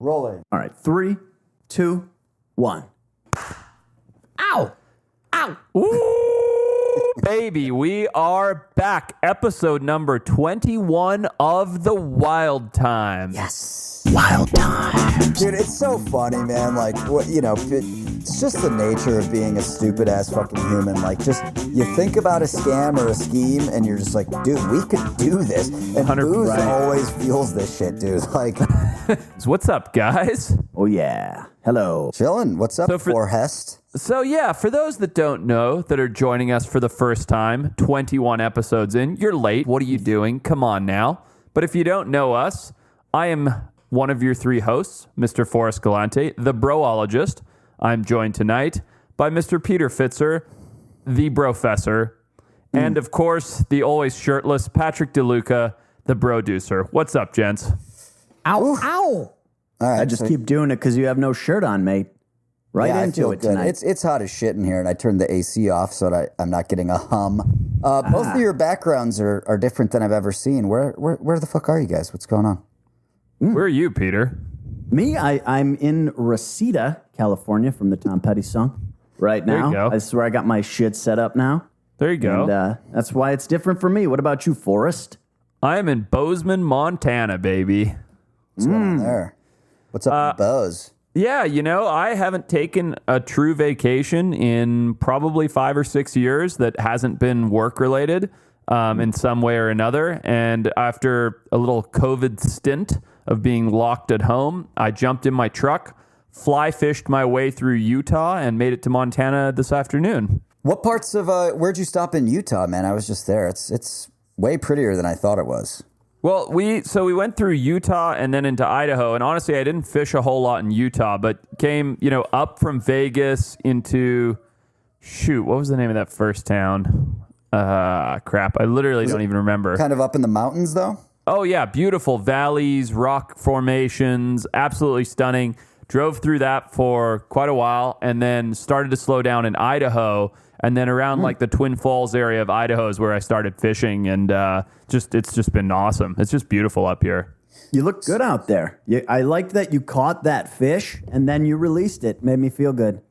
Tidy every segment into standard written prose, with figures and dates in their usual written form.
Rolling. All right, 3, 2, 1. Ow! Ow! Ooh, baby, we are back. Episode number 21 of The Wild Time. Yes. Wild Time. Dude, it's so funny, man. Like, what it's just the nature of being a stupid-ass fucking human. Like, just, you think about a scam or a scheme, and you're just like, dude, we could do this. And Booze always fuels this shit, dude. Like... So what's up, guys? Oh, yeah. Hello. Chillin'. What's up, Forrest? So, yeah, for those that don't know, that are joining us for the first time, 21 episodes in, you're late. What are you doing? Come on now. But if you don't know us, I am one of your three hosts, Mr. Forrest Galante, the broologist. I'm joined tonight by Mr. Peter Fitzer, the brofessor, and, of course, the always shirtless Patrick DeLuca, the broducer. What's up, gents? Ow, ow. All right, I just keep doing it because you have no shirt on, mate. Right into it tonight. It's hot as shit in here, and I turned the AC off so that I'm not getting a hum. Both of your backgrounds are different than I've ever seen. Where the fuck are you guys? What's going on? Where are you, Peter? Me, I'm in Reseda, California, from the Tom Petty song right now. There you go. This is where I got my shit set up now. There you go. And that's why it's different for me. What about you, Forrest? I am in Bozeman, Montana, baby. What's going on there? What's up with Bose? Yeah, I haven't taken a true vacation in probably 5 or 6 years that hasn't been work-related in some way or another. And after a little COVID stint of being locked at home, I jumped in my truck, fly fished my way through Utah, and made it to Montana this afternoon. What parts of where'd you stop in Utah, man? I was just there. It's way prettier than I thought it was. Well, we went through Utah and then into Idaho, and honestly, I didn't fish a whole lot in Utah, but came, up from Vegas into, what was the name of that first town? Crap, I literally don't even remember. Kind of up in the mountains, though? Oh, yeah, beautiful valleys, rock formations, absolutely stunning. Drove through that for quite a while, and then started to slow down in Idaho. And then around like the Twin Falls area of Idaho is where I started fishing, and it's just been awesome. It's just beautiful up here. You look good out there. I like that you caught that fish and then you released it. Made me feel good.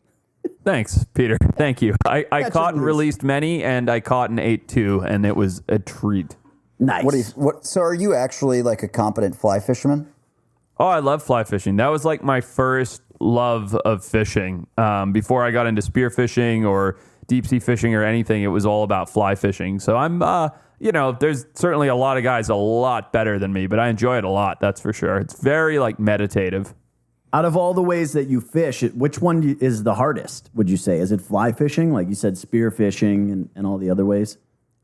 Thanks, Peter. Thank you. I caught and released many, and I caught and ate 2, and it was a treat. Nice. So are you actually like a competent fly fisherman? Oh, I love fly fishing. That was like my first love of fishing. Before I got into spear fishing or deep sea fishing or anything, it was all about fly fishing. So I'm, there's certainly a lot of guys a lot better than me, but I enjoy it a lot. That's for sure. It's very like meditative. Out of all the ways that you fish, which one is the hardest, would you say? Is it fly fishing? Like you said, spear fishing and all the other ways?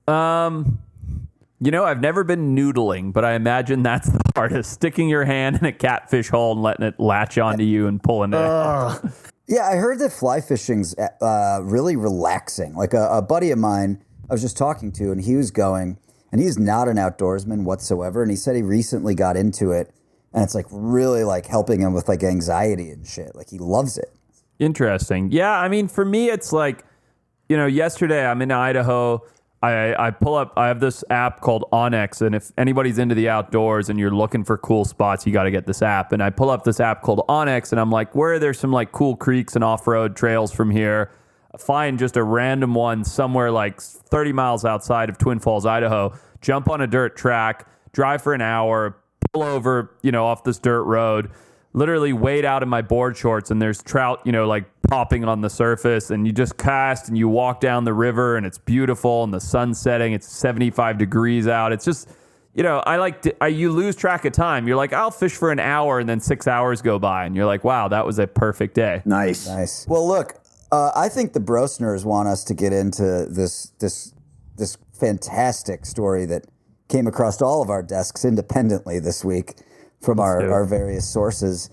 I've never been noodling, but I imagine that's the hardest. Sticking your hand in a catfish hole and letting it latch onto you and pulling it out. Yeah, I heard that fly fishing's really relaxing. Like a buddy of mine I was just talking to, and he was going, and he's not an outdoorsman whatsoever, and he said he recently got into it, and it's like really like helping him with like anxiety and shit. Like he loves it. Interesting. Yeah, I mean, for me, it's like, yesterday I'm in Idaho. I pull up, I have this app called Onyx, and if anybody's into the outdoors and you're looking for cool spots, you got to get this app. And I pull up this app called Onyx, and I'm like, where are there some like cool creeks and off-road trails from here? Find just a random one somewhere like 30 miles outside of Twin Falls, Idaho, jump on a dirt track, drive for an hour, pull over, off this dirt road, literally wade out in my board shorts, and there's trout, like popping on the surface, and you just cast and you walk down the river, and it's beautiful, and the sun's setting, it's 75 degrees out. It's just, you lose track of time. You're like, I'll fish for an hour, and then 6 hours go by, and you're like, wow, that was a perfect day. Nice. Well, look, I think the Brosners want us to get into this fantastic story that came across all of our desks independently this week from our various sources.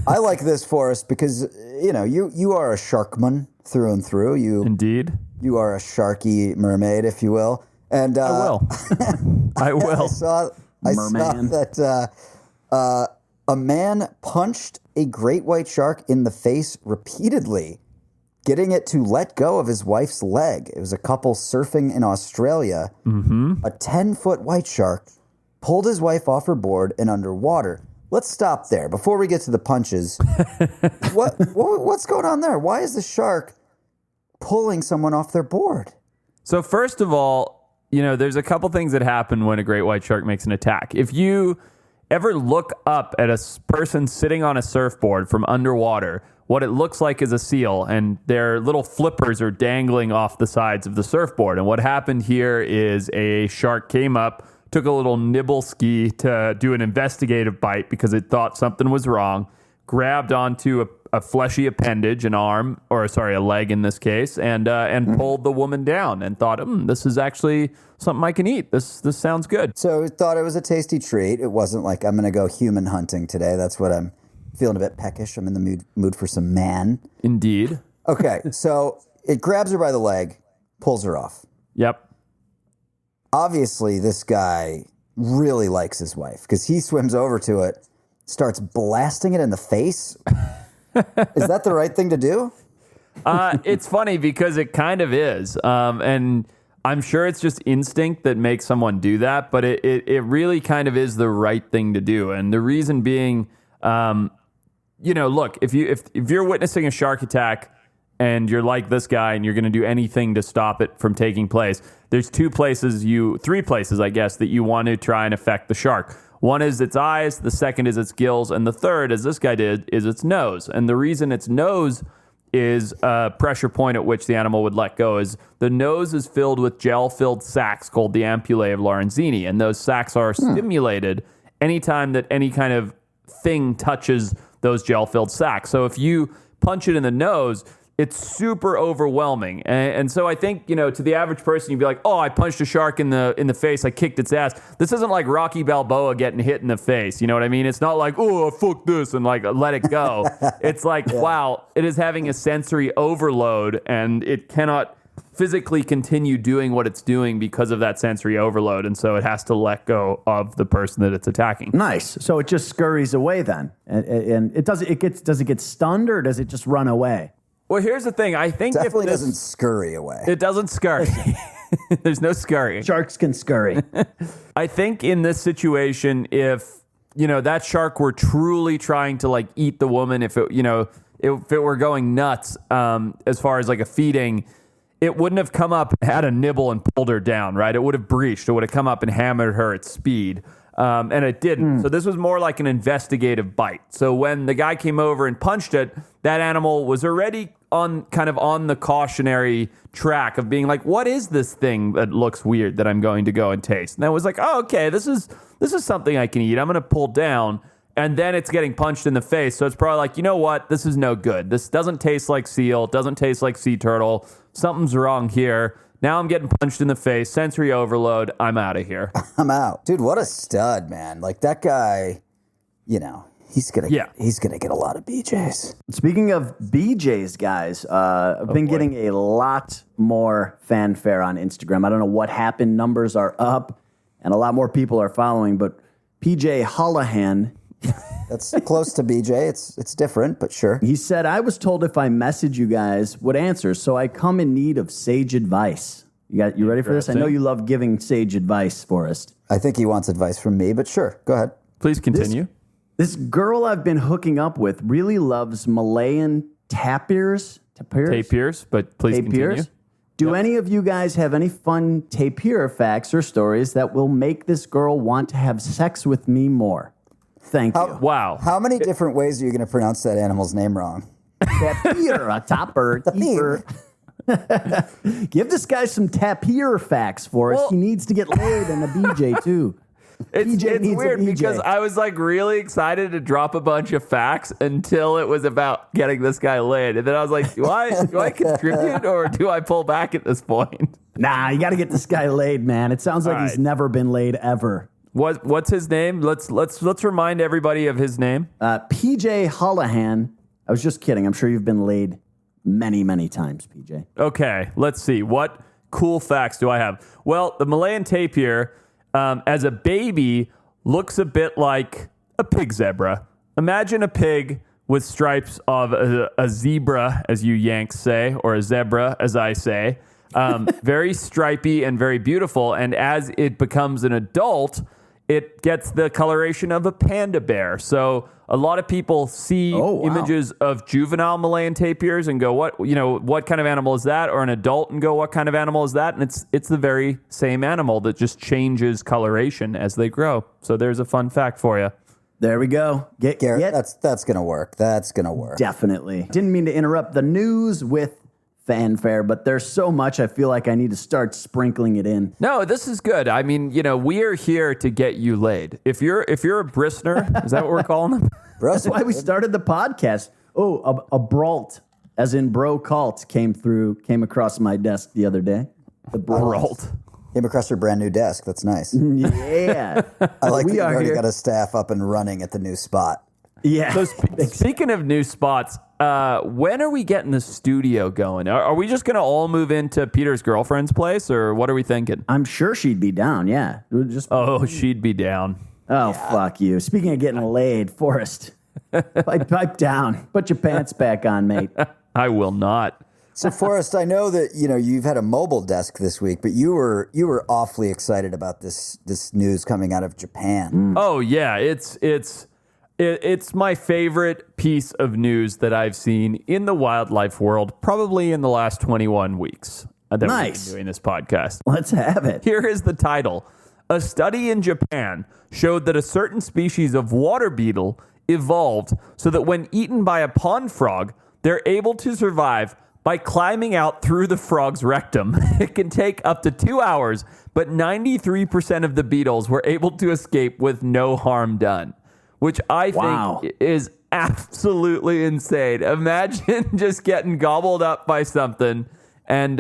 I like this, Forrest, because you are a sharkman through and through. Indeed, you are a sharky mermaid, if you will. And I will. I will. I saw that a man punched a great white shark in the face repeatedly, getting it to let go of his wife's leg. It was a couple surfing in Australia. Mm-hmm. A 10-foot white shark pulled his wife off her board and underwater. let's stop there before we get to the punches. What's going on there? Why is the shark pulling someone off their board? So first of all, there's a couple things that happen when a great white shark makes an attack. If you ever look up at a person sitting on a surfboard from underwater, what it looks like is a seal, and their little flippers are dangling off the sides of the surfboard. And what happened here is a shark came up, took a little nibble ski to do an investigative bite because it thought something was wrong, grabbed onto a fleshy appendage, a leg in this case, and pulled the woman down and thought, this is actually something I can eat. This sounds good. So he thought it was a tasty treat. It wasn't like, I'm going to go human hunting today. That's what I'm feeling, a bit peckish. I'm in the mood for some man. Indeed. Okay, so it grabs her by the leg, pulls her off. Yep. Obviously, this guy really likes his wife because he swims over to it, starts blasting it in the face. Is that the right thing to do? It's funny because it kind of is. And I'm sure it's just instinct that makes someone do that, but it really kind of is the right thing to do. And the reason being, look, if you're witnessing a shark attack and you're like this guy and you're going to do anything to stop it from taking place, there's three places, I guess, that you want to try and affect the shark. One is its eyes, the second is its gills, and the third, as this guy did, is its nose. And the reason its nose is a pressure point at which the animal would let go is the nose is filled with gel-filled sacs called the ampullae of Lorenzini, and those sacs are stimulated anytime that any kind of thing touches those gel-filled sacs. So if you punch it in the nose, it's super overwhelming. And so I think, to the average person, you'd be like, oh, I punched a shark in the face. I kicked its ass. This isn't like Rocky Balboa getting hit in the face. You know what I mean? It's not like, oh, fuck this and like let it go. It's like, wow, it is having a sensory overload and it cannot physically continue doing what it's doing because of that sensory overload. And so it has to let go of the person that it's attacking. Nice. So it just scurries away then. And does it get stunned or does it just run away? Well, here's the thing. I think definitely doesn't scurry away. It doesn't scurry. There's no scurry. Sharks can scurry. I think in this situation, if that shark were truly trying to like eat the woman, if it were going nuts, as far as like a feeding, it wouldn't have come up, had a nibble, and pulled her down. Right? It would have breached. It would have come up and hammered her at speed. And it didn't. So this was more like an investigative bite. So when the guy came over and punched it, that animal was already on the cautionary track of being like, what is this thing that looks weird that I'm going to go and taste? And I was like, oh, okay, this is something I can eat. I'm going to pull down. And then it's getting punched in the face. So it's probably like, you know what? This is no good. This doesn't taste like seal. It doesn't taste like sea turtle. Something's wrong here. Now I'm getting punched in the face, sensory overload. I'm out of here. I'm out. Dude, what a stud, man. Like that guy, he's gonna get a lot of BJs. Speaking of BJs, guys, I've been getting a lot more fanfare on Instagram. I don't know what happened. Numbers are up and a lot more people are following, but PJ Holohan. That's close to BJ. It's different, but sure. He said, I was told if I message you guys would answer, so I come in need of sage advice. You ready for this? I know you love giving sage advice, Forrest. I think he wants advice from me, but sure. Go ahead. Please continue. This girl I've been hooking up with really loves Malayan tapirs. Tapirs, but please continue. Do any of you guys have any fun tapir facts or stories that will make this girl want to have sex with me more? Thank you. Wow. How many different ways are you going to pronounce that animal's name wrong? Tapir, a topper, tapir. Give this guy some tapir facts for us. He needs to get laid and a BJ too. It's weird because I was like really excited to drop a bunch of facts until it was about getting this guy laid. And then I was like, do I contribute or do I pull back at this point? Nah, you got to get this guy laid, man. It sounds like he's never been laid ever. What's his name? Let's remind everybody of his name. PJ Holohan. I was just kidding. I'm sure you've been laid many, many times, PJ. Okay, let's see. What cool facts do I have? Well, the Malayan tapir, as a baby, looks a bit like a pig zebra. Imagine a pig with stripes of a zebra, as you Yanks say, or a zebra, as I say. Very stripy and very beautiful. And as it becomes an adult, it gets the coloration of a panda bear. So a lot of people see images of juvenile Malayan tapirs and go, what kind of animal is that? Or an adult and go, what kind of animal is that? And it's the very same animal that just changes coloration as they grow. So there's a fun fact for you. There we go. Garrett, that's going to work. That's going to work. Definitely. Didn't mean to interrupt the news with fanfare, but there's so much I feel like I need to start sprinkling it in. No, this is good. I mean, we are here to get you laid. If you're a bristner, is that what we're calling them? That's why we started the podcast. Oh, a brault, as in bro cult, came across my desk the other day. The brault. Came across your brand new desk. That's nice. Yeah. I like that you've already got a staff up and running at the new spot. Yeah. So speaking of new spots, when are we getting the studio going? Are we just going to all move into Peter's girlfriend's place, or what are we thinking? I'm sure she'd be down, yeah. She'd be down. Oh, yeah. Fuck you. Speaking of getting laid, Forrest, pipe down. Put your pants back on, mate. I will not. So, Forrest, I know that you've had a mobile desk this week, but you were awfully excited about this news coming out of Japan. Oh yeah, it's my favorite piece of news that I've seen in the wildlife world, probably in the last 21 weeks that we've been doing this podcast. Let's have it. Here is the title. A study in Japan showed that a certain species of water beetle evolved so that when eaten by a pond frog, they're able to survive by climbing out through the frog's rectum. It can take up to 2 hours, but 93% of the beetles were able to escape with no harm done, which I think is absolutely insane. Imagine just getting gobbled up by something and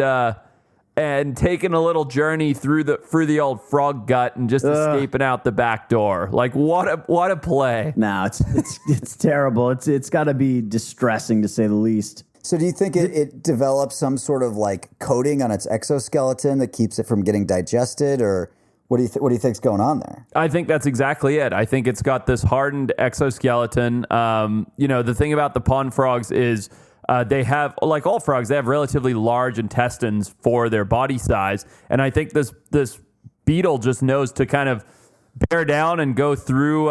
taking a little journey through the old frog gut and just escaping out the back door. Like what a play. No, it's terrible. It's got to be distressing to say the least. So do you think it develops some sort of like coating on its exoskeleton that keeps it from getting digested, or what do you think's going on there? I think that's exactly it. I think it's got this hardened exoskeleton. The thing about the pond frogs is they have, like all frogs, they have relatively large intestines for their body size, and I think this beetle just knows to kind of bear down and go through,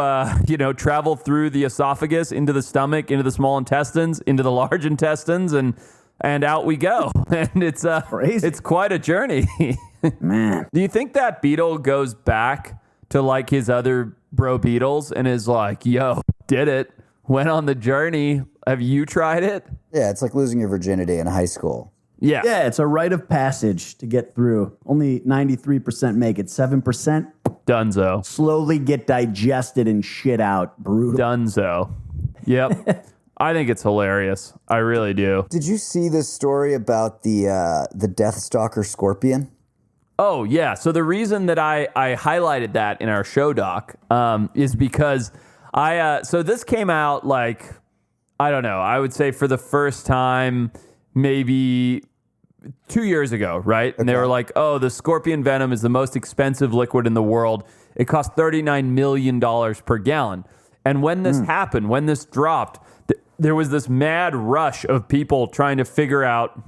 travel through the esophagus, into the stomach, into the small intestines, into the large intestines, and out we go. And it's crazy. It's quite a journey. Man. Do you think that beetle goes back to like his other bro beetles and is like, yo, did it, went on the journey. Have you tried it? Yeah, it's like losing your virginity in high school. Yeah. Yeah, it's a rite of passage to get through. Only 93% make it. 7% Dunzo. slowly get digested and shit out. Brutal. Dunzo. Yep. I think it's hilarious. I really do. Did you see this story about the Death Stalker scorpion? Oh, yeah. So the reason that I highlighted that in our show doc is because so this came out like, I don't know, I would say for the first time maybe 2 years ago, right? And they were like, oh, the scorpion venom is the most expensive liquid in the world. It costs $39 million per gallon. And when this happened, when this dropped, there was this mad rush of people trying to figure out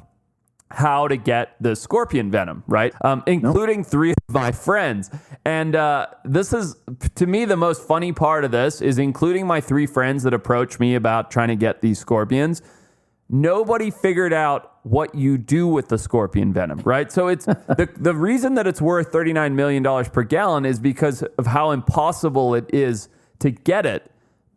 how to get the scorpion venom, right? Including three of my friends. And this is, to me, the most funny part of this is including my three friends that approached me about trying to get these scorpions. Nobody figured out what you do with the scorpion venom, right? So it's the reason that it's worth $39 million per gallon is because of how impossible it is to get it.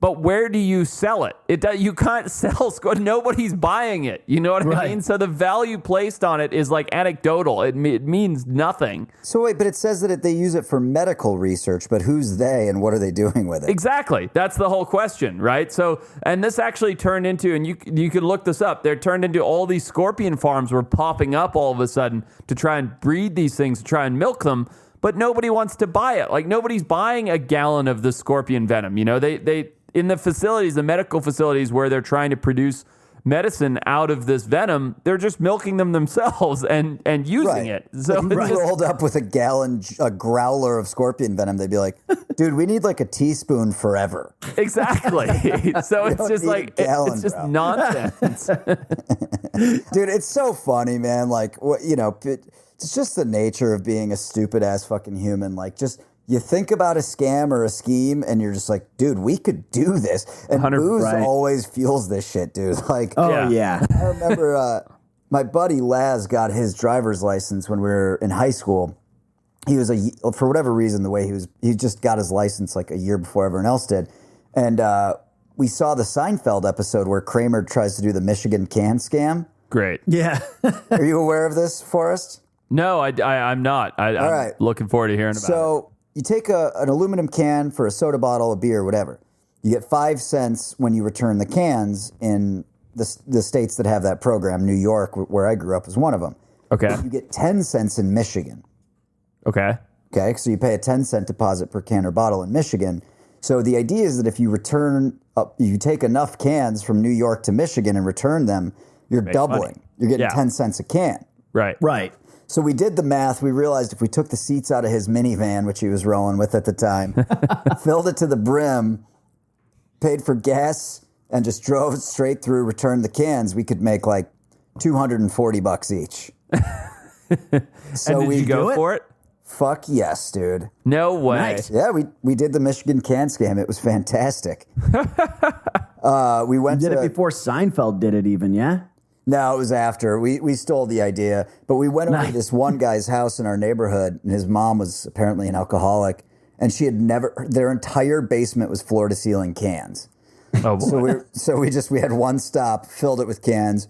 But where do you sell it? You can't sell nobody's buying it. You know what I mean? So the value placed on it is like anecdotal. It means nothing. So wait, but it says that they use it for medical research, but who's they and what are they doing with it? Exactly. That's the whole question, right? So, and this actually turned into, and you can look this up, they're turned into all these scorpion farms were popping up all of a sudden to try and breed these things, to try and milk them, but nobody wants to buy it. Like nobody's buying a gallon of the scorpion venom. You know, they in the facilities, the medical facilities where they're trying to produce medicine out of this venom, they're just milking them themselves and using it. So if you rolled up with a growler of scorpion venom, they'd be like, dude, we need like a teaspoon forever. Exactly. So it's just like, it's just nonsense. Dude, it's so funny, man. Like, it's just the nature of being a stupid ass fucking human. Like, just you think about a scam or a scheme and you're just like, dude, we could do this. And 100%. booze always fuels this shit, dude. Like, Oh, yeah. I remember my buddy Laz got his driver's license when we were in high school. He was for whatever reason, the way he just got his license like a year before everyone else did. And we saw the Seinfeld episode where Kramer tries to do the Michigan can scam. Great. Yeah. Are you aware of this, Forrest? No, I'm not. I'm right. looking forward to hearing about it. So you take an aluminum can for a soda bottle, a beer, whatever. You get 5 cents when you return the cans in the states that have that program. New York, where I grew up, is one of them. Okay. You get 10 cents in Michigan. Okay. Okay, so you pay a 10-cent deposit per can or bottle in Michigan. So the idea is that if you you take enough cans from New York to Michigan and return them, you're doubling. Money. You're getting Yeah. 10 cents a can. Right. Right. So we did the math. We realized if we took the seats out of his minivan, which he was rolling with at the time, filled it to the brim, paid for gas, and just drove straight through, returned the cans, we could make like $240 each. So And did you go for it? Fuck yes, dude. No way. Nice. Yeah, we did the Michigan can scam. It was fantastic. We went Did to it before Seinfeld did it even, yeah? No, it was after. We stole the idea, but we went over to this one guy's house in our neighborhood, and his mom was apparently an alcoholic, and she had their entire basement was floor to ceiling cans. Oh boy. So we had one stop, filled it with cans,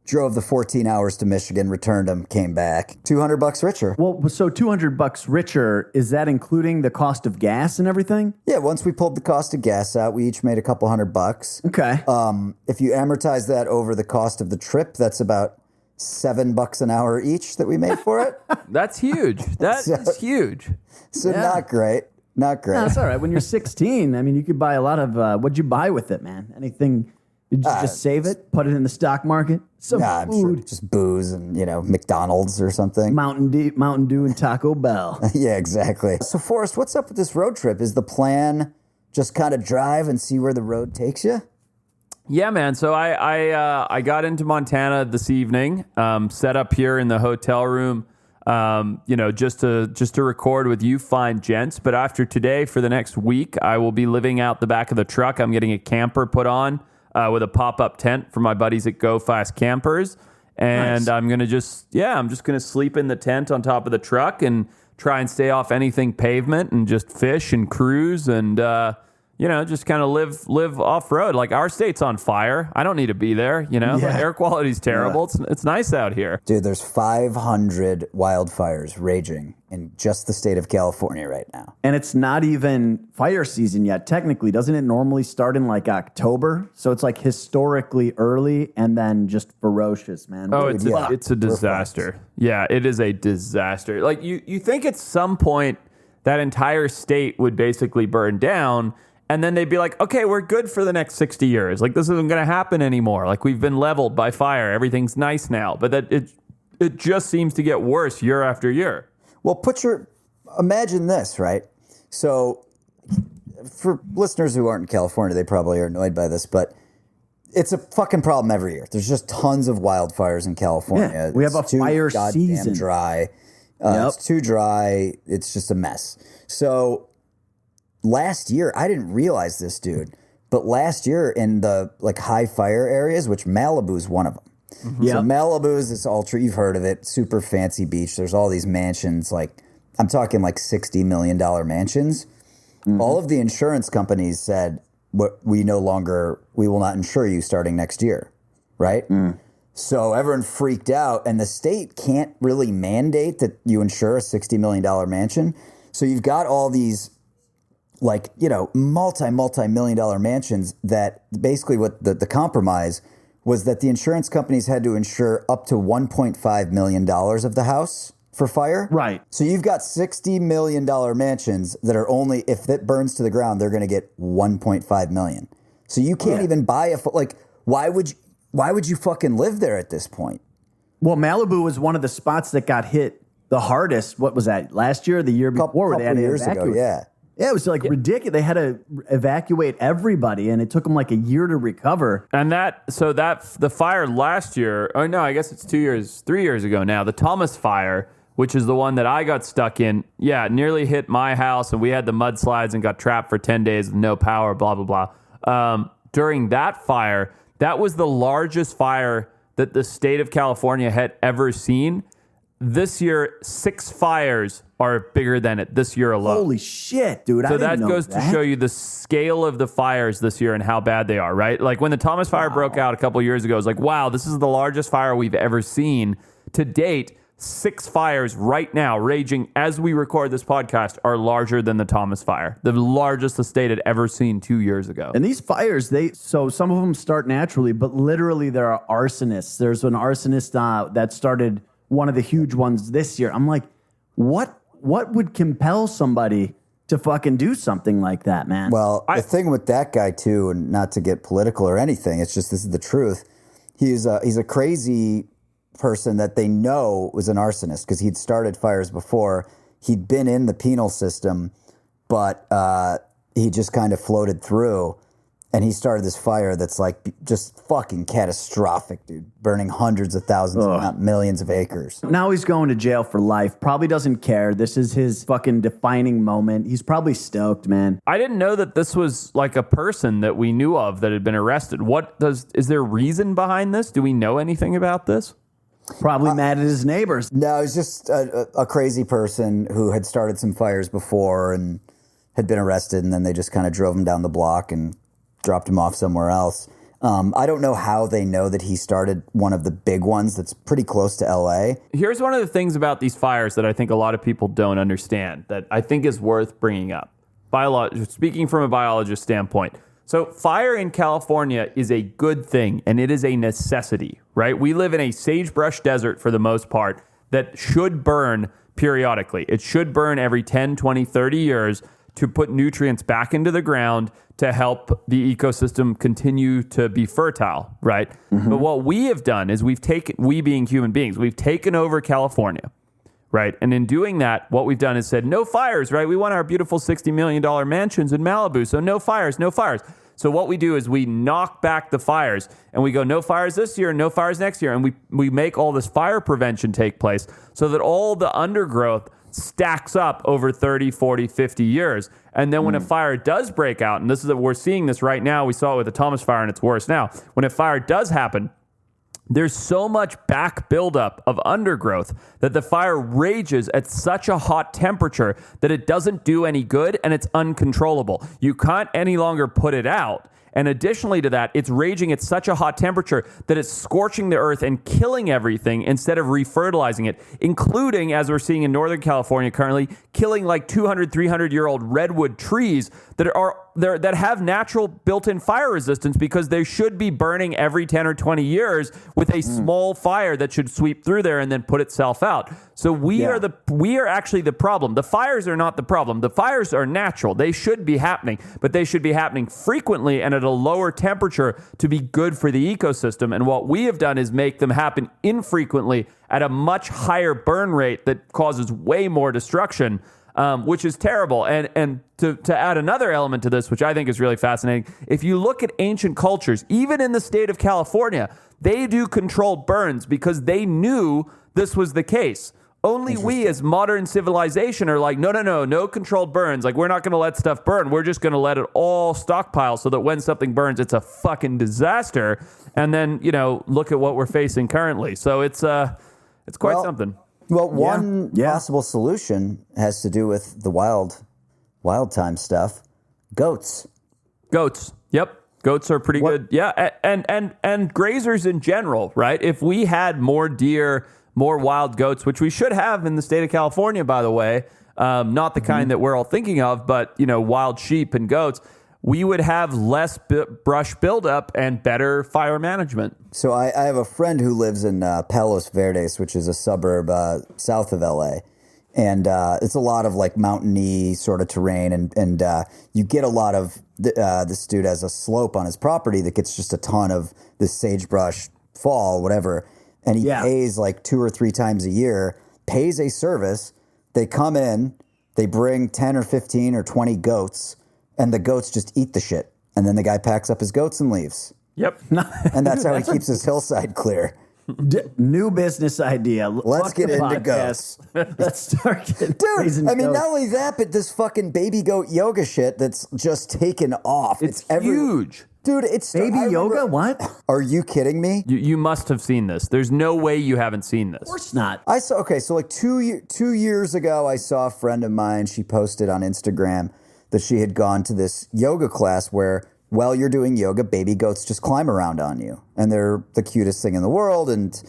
drove the 14 hours to Michigan, returned them, came back. $200 richer. Well, so $200 richer, is that including the cost of gas and everything? Yeah, once we pulled the cost of gas out, we each made a couple $100. Okay. If you amortize that over the cost of the trip, that's about $7 an hour each that we made for it. That's huge. That is huge. So Yeah. not great. Not great. No, that's all right. When you're 16, I mean, you could buy a lot of, what'd you buy with it, man? Anything? Did you just save it, put it in the stock market? Some I'm sure food, just booze and, McDonald's or something. Mountain Dew and Taco Bell. Yeah, exactly. So, Forrest, what's up with this road trip? Is the plan just kind of drive and see where the road takes you? Yeah, man. So I got into Montana this evening, set up here in the hotel room, just to record with you fine gents. But after today, for the next week, I will be living out the back of the truck. I'm getting a camper put on with a pop-up tent for my buddies at Go Fast Campers. And Nice. I'm just going to sleep in the tent on top of the truck and try and stay off anything pavement and just fish and cruise and, just kind of live off road. Like, our state's on fire. I don't need to be there. Yeah. The air quality's terrible. It's nice out here. Dude, there's 500 wildfires raging in just the state of California right now. And it's not even fire season yet, technically. Doesn't it normally start in like October? So it's like historically early and then just ferocious, man. Oh, Dude, yeah. it's a disaster. Yeah, it is a disaster. Like, you think at some point that entire state would basically burn down, and then they'd be like, okay, we're good for the next 60 years. Like, this isn't going to happen anymore. Like, we've been leveled by fire. Everything's nice now. But that it just seems to get worse year after year. Well, imagine this, right? So for listeners who aren't in California, they probably are annoyed by this, but it's a fucking problem every year. There's just tons of wildfires in California. Yeah, we have a fire season. Dry. Yep. It's too dry. It's just a mess. So last year, I didn't realize this, dude, but last year in the high fire areas, which Malibu's one of them. Yeah. So Malibu is this you've heard of it, super fancy beach. There's all these mansions, I'm talking $60 million mansions. Mm-hmm. All of the insurance companies said, we will not insure you starting next year, right? Mm. So everyone freaked out, and the state can't really mandate that you insure a $60 million mansion. So you've got all these multi-million dollar mansions that basically what the compromise was that the insurance companies had to insure up to $1.5 million of the house for fire. Right. So you've got $60 million mansions that are only, if it burns to the ground, they're going to get $1.5 million. So you can't even buy why would you fucking live there at this point? Well, Malibu was one of the spots that got hit the hardest. What was that, last year or the year before? Where they had to years ago, evacuate? yeah. Yeah, it was ridiculous. They had to evacuate everybody, and it took them a year to recover. And the fire last year, oh no, I guess it's 3 years ago now, the Thomas fire which is the one that I got stuck in, nearly hit my house, and we had the mudslides and got trapped for 10 days with no power, blah, blah, blah. During that fire, that was the largest fire that the state of California had ever seen. This year, 6 fires are bigger than it this year alone. Holy shit, dude. So that goes to show you the scale of the fires this year and how bad they are, right? Like when the Thomas Fire broke out a couple years ago, it was like, wow, this is the largest fire we've ever seen. To date, 6 fires right now raging as we record this podcast are larger than the Thomas Fire, the largest the state had ever seen 2 years ago. And these fires, so some of them start naturally, but literally there are arsonists. There's an arsonist that started one of the huge ones this year. I'm like, what would compel somebody to fucking do something like that, man? Well, the thing with that guy too, and not to get political or anything, it's just this is the truth. He's a crazy person that they know was an arsonist because he'd started fires before. He'd been in the penal system, but he just kind of floated through. And he started this fire that's like just fucking catastrophic, dude. Burning hundreds of thousands, if not millions of acres. Now he's going to jail for life. Probably doesn't care. This is his fucking defining moment. He's probably stoked, man. I didn't know that this was like a person that we knew of that had been arrested. Is there reason behind this? Do we know anything about this? Probably mad at his neighbors. No, he's just a crazy person who had started some fires before and had been arrested, and then they just kind of drove him down the block and dropped him off somewhere else. I don't know how they know that he started one of the big ones that's pretty close to LA. Here's one of the things about these fires that I think a lot of people don't understand that I think is worth bringing up. Speaking from a biologist standpoint. So fire in California is a good thing, and it is a necessity, right? We live in a sagebrush desert for the most part that should burn periodically. It should burn every 10, 20, 30 years to put nutrients back into the ground to help the ecosystem continue to be fertile, right? Mm-hmm. But what we have done is we being human beings, we've taken over California, right? And in doing that, what we've done is said, no fires, right? We want our beautiful $60 million mansions in Malibu, so no fires, no fires. So what we do is we knock back the fires and we go, no fires this year, no fires next year. And we make all this fire prevention take place so that all the undergrowth stacks up over 30, 40, 50 years. And then when a fire does break out, and we're seeing this right now, we saw it with the Thomas Fire and it's worse now. When a fire does happen, there's so much back buildup of undergrowth that the fire rages at such a hot temperature that it doesn't do any good and it's uncontrollable. You can't any longer put it out. And additionally to that, it's raging at such a hot temperature that it's scorching the earth and killing everything instead of refertilizing it, including, as we're seeing in Northern California currently, killing like 200, 300-year-old redwood trees that have natural built-in fire resistance because they should be burning every 10 or 20 years with a small fire that should sweep through there and then put itself out. So we are actually the problem. The fires are not the problem. The fires are natural. They should be happening, but they should be happening frequently and at a lower temperature to be good for the ecosystem. And what we have done is make them happen infrequently at a much higher burn rate that causes way more destruction, which is terrible. And to add another element to this, which I think is really fascinating, if you look at ancient cultures, even in the state of California, they do controlled burns because they knew this was the case. Only we as modern civilization are like, no controlled burns. Like, we're not going to let stuff burn. We're just going to let it all stockpile so that when something burns, it's a fucking disaster. And then, look at what we're facing currently. So it's quite something. Well, one possible solution has to do with the wild time stuff. Goats. Yep. Goats are pretty good. Yeah. And grazers in general, right? If we had more deer, more wild goats, which we should have in the state of California, by the way, not the kind that we're all thinking of, but, wild sheep and goats, we would have less brush buildup and better fire management. So I have a friend who lives in Palos Verdes, which is a suburb south of LA. And it's a lot of like mountainy sort of terrain. And you get a lot of, this dude has a slope on his property that gets just a ton of this sagebrush fall, whatever. And he pays like 2 or 3 times a year, pays a service. They come in, they bring 10 or 15 or 20 goats, and the goats just eat the shit. And then the guy packs up his goats and leaves. Yep. And that's how he keeps his hillside clear. New business idea. Let's Fuck get the into podcast. Let's start getting Dude, I mean, not only that, but this fucking baby goat yoga shit that's just taken off. It's huge. Dude, it's baby yoga. What? Are you kidding me? You must have seen this. There's no way you haven't seen this. Of course not. I saw. Okay, so like 2 years ago, I saw a friend of mine. She posted on Instagram that she had gone to this yoga class where, while you're doing yoga, baby goats just climb around on you, and they're the cutest thing in the world, and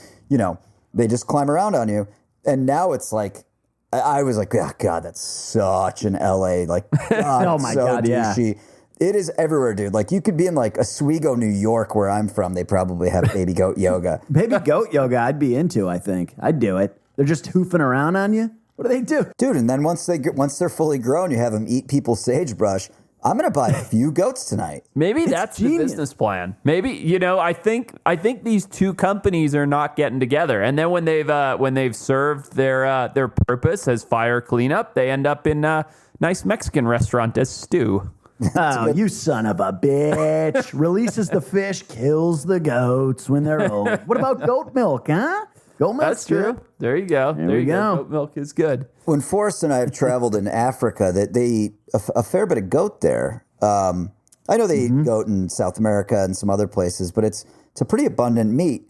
they just climb around on you. And now it's like, I was like, oh God, that's such an LA, like, God, oh my so God, douchey. yeah. It is everywhere, dude. Like, you could be in like Oswego, New York, where I'm from. They probably have baby goat yoga. Baby goat yoga, I'd be into. I think I'd do it. They're just hoofing around on you. What do they do, dude? And then once they're fully grown, you have them eat people's sagebrush. I'm gonna buy a few goats tonight. Maybe that's the business plan. Maybe I think these two companies are not getting together, and then when they've served their purpose as fire cleanup, they end up in a nice Mexican restaurant as stew. Oh, you son of a bitch. Releases the fish, kills the goats when they're old. What about goat milk, huh? Goat milk. That's true. There you go. There you go. Goat milk is good. When Forrest and I have traveled in Africa, that they eat a fair bit of goat there. I know they eat goat in South America and some other places, but it's a pretty abundant meat.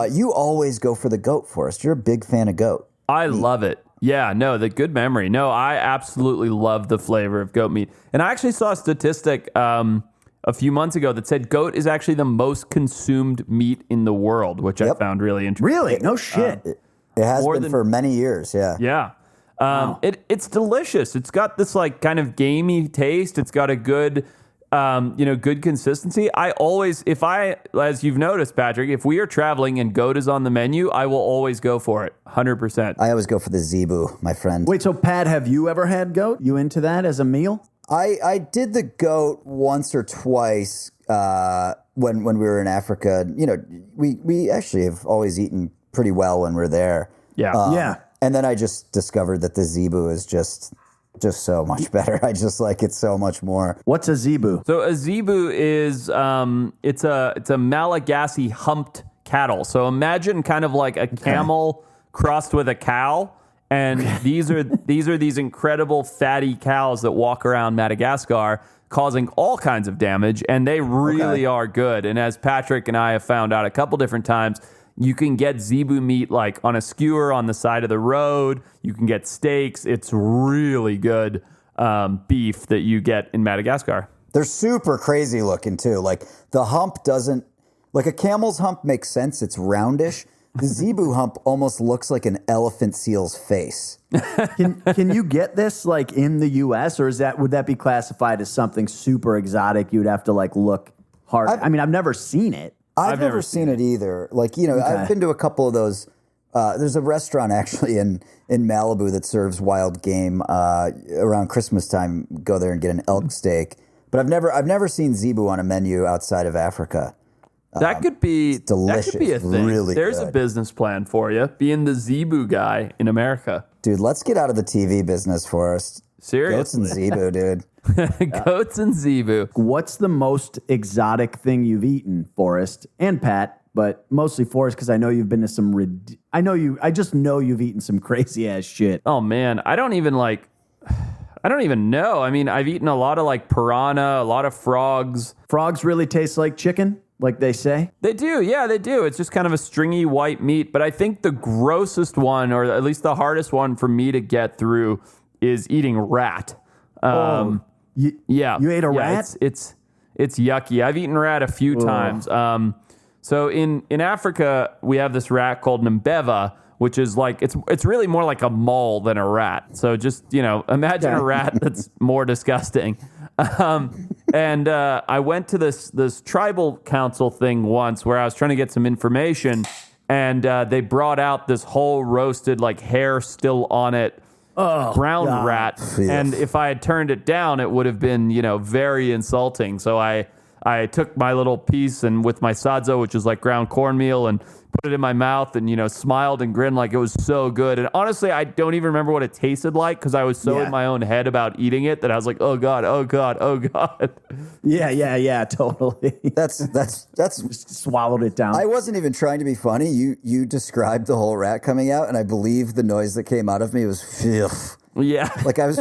You always go for the goat, Forrest. You're a big fan of goat. I love it. Yeah, no, the good memory. No, I absolutely love the flavor of goat meat. And I actually saw a statistic a few months ago that said goat is actually the most consumed meat in the world, which I found really interesting. Really? No shit. It has been for many years, yeah. Yeah. It's delicious. It's got this like kind of gamey taste. It's got a good good consistency. I always, as you've noticed, Patrick, if we are traveling and goat is on the menu, I will always go for it. 100%. I always go for the zebu, my friend. Wait, so Pat, have you ever had goat? You into that as a meal? I did the goat once or twice when we were in Africa. We actually have always eaten pretty well when we're there. Yeah. Yeah. And then I just discovered that the zebu is just so much better. I just like it so much more. What's a zebu? So a zebu is it's a Malagasy humped cattle. So imagine kind of like a camel crossed with a cow. And these are these incredible fatty cows that walk around Madagascar causing all kinds of damage, and they really are good. And as Patrick and I have found out a couple different times, you can get zebu meat like on a skewer on the side of the road. You can get steaks. It's really good beef that you get in Madagascar. They're super crazy looking too. Like the hump doesn't, like a camel's hump makes sense. It's roundish. The zebu hump almost looks like an elephant seal's face. Can you get this like in the U.S. or would that be classified as something super exotic? You'd have to like look hard. I've never seen it. I've never seen it either. Like, I've been to a couple of those. There's a restaurant actually in Malibu that serves wild game around Christmas time. Go there and get an elk steak. But I've never seen zebu on a menu outside of Africa. That could be delicious. That could be a thing. Really There's good. a business plan for you, being the zebu guy in America. Dude, let's get out of the TV business, Forrest. Seriously. Goats and zebu, dude. Goats and zebu. What's the most exotic thing you've eaten, Forrest and Pat? But mostly Forrest, because I know you've been to some. I just know you've eaten some crazy ass shit. Oh man, I don't even know. I mean, I've eaten a lot of like piranha, a lot of frogs. Frogs really taste like chicken, like they say? They do, yeah, they do. It's just kind of a stringy white meat. But I think the grossest one, or at least the hardest one for me to get through, is eating rat. You ate a rat? It's yucky. I've eaten rat a few times. So in Africa, we have this rat called Mbeva, which is like, it's really more like a mole than a rat. So just, imagine a rat that's more disgusting. And I went to this tribal council thing once where I was trying to get some information, and they brought out this whole roasted, like hair still on it, brown rat. And if I had turned it down, it would have been, very insulting. So I I took my little piece and with my sadzo, which is like ground cornmeal, and put it in my mouth and, smiled and grinned like it was so good. And honestly, I don't even remember what it tasted like because I was so in my own head about eating it that I was like, oh God, oh God, oh God. Yeah, totally. That's Just swallowed it down. I wasn't even trying to be funny. You described the whole rat coming out, and I believe the noise that came out of me was phew. Yeah. Like I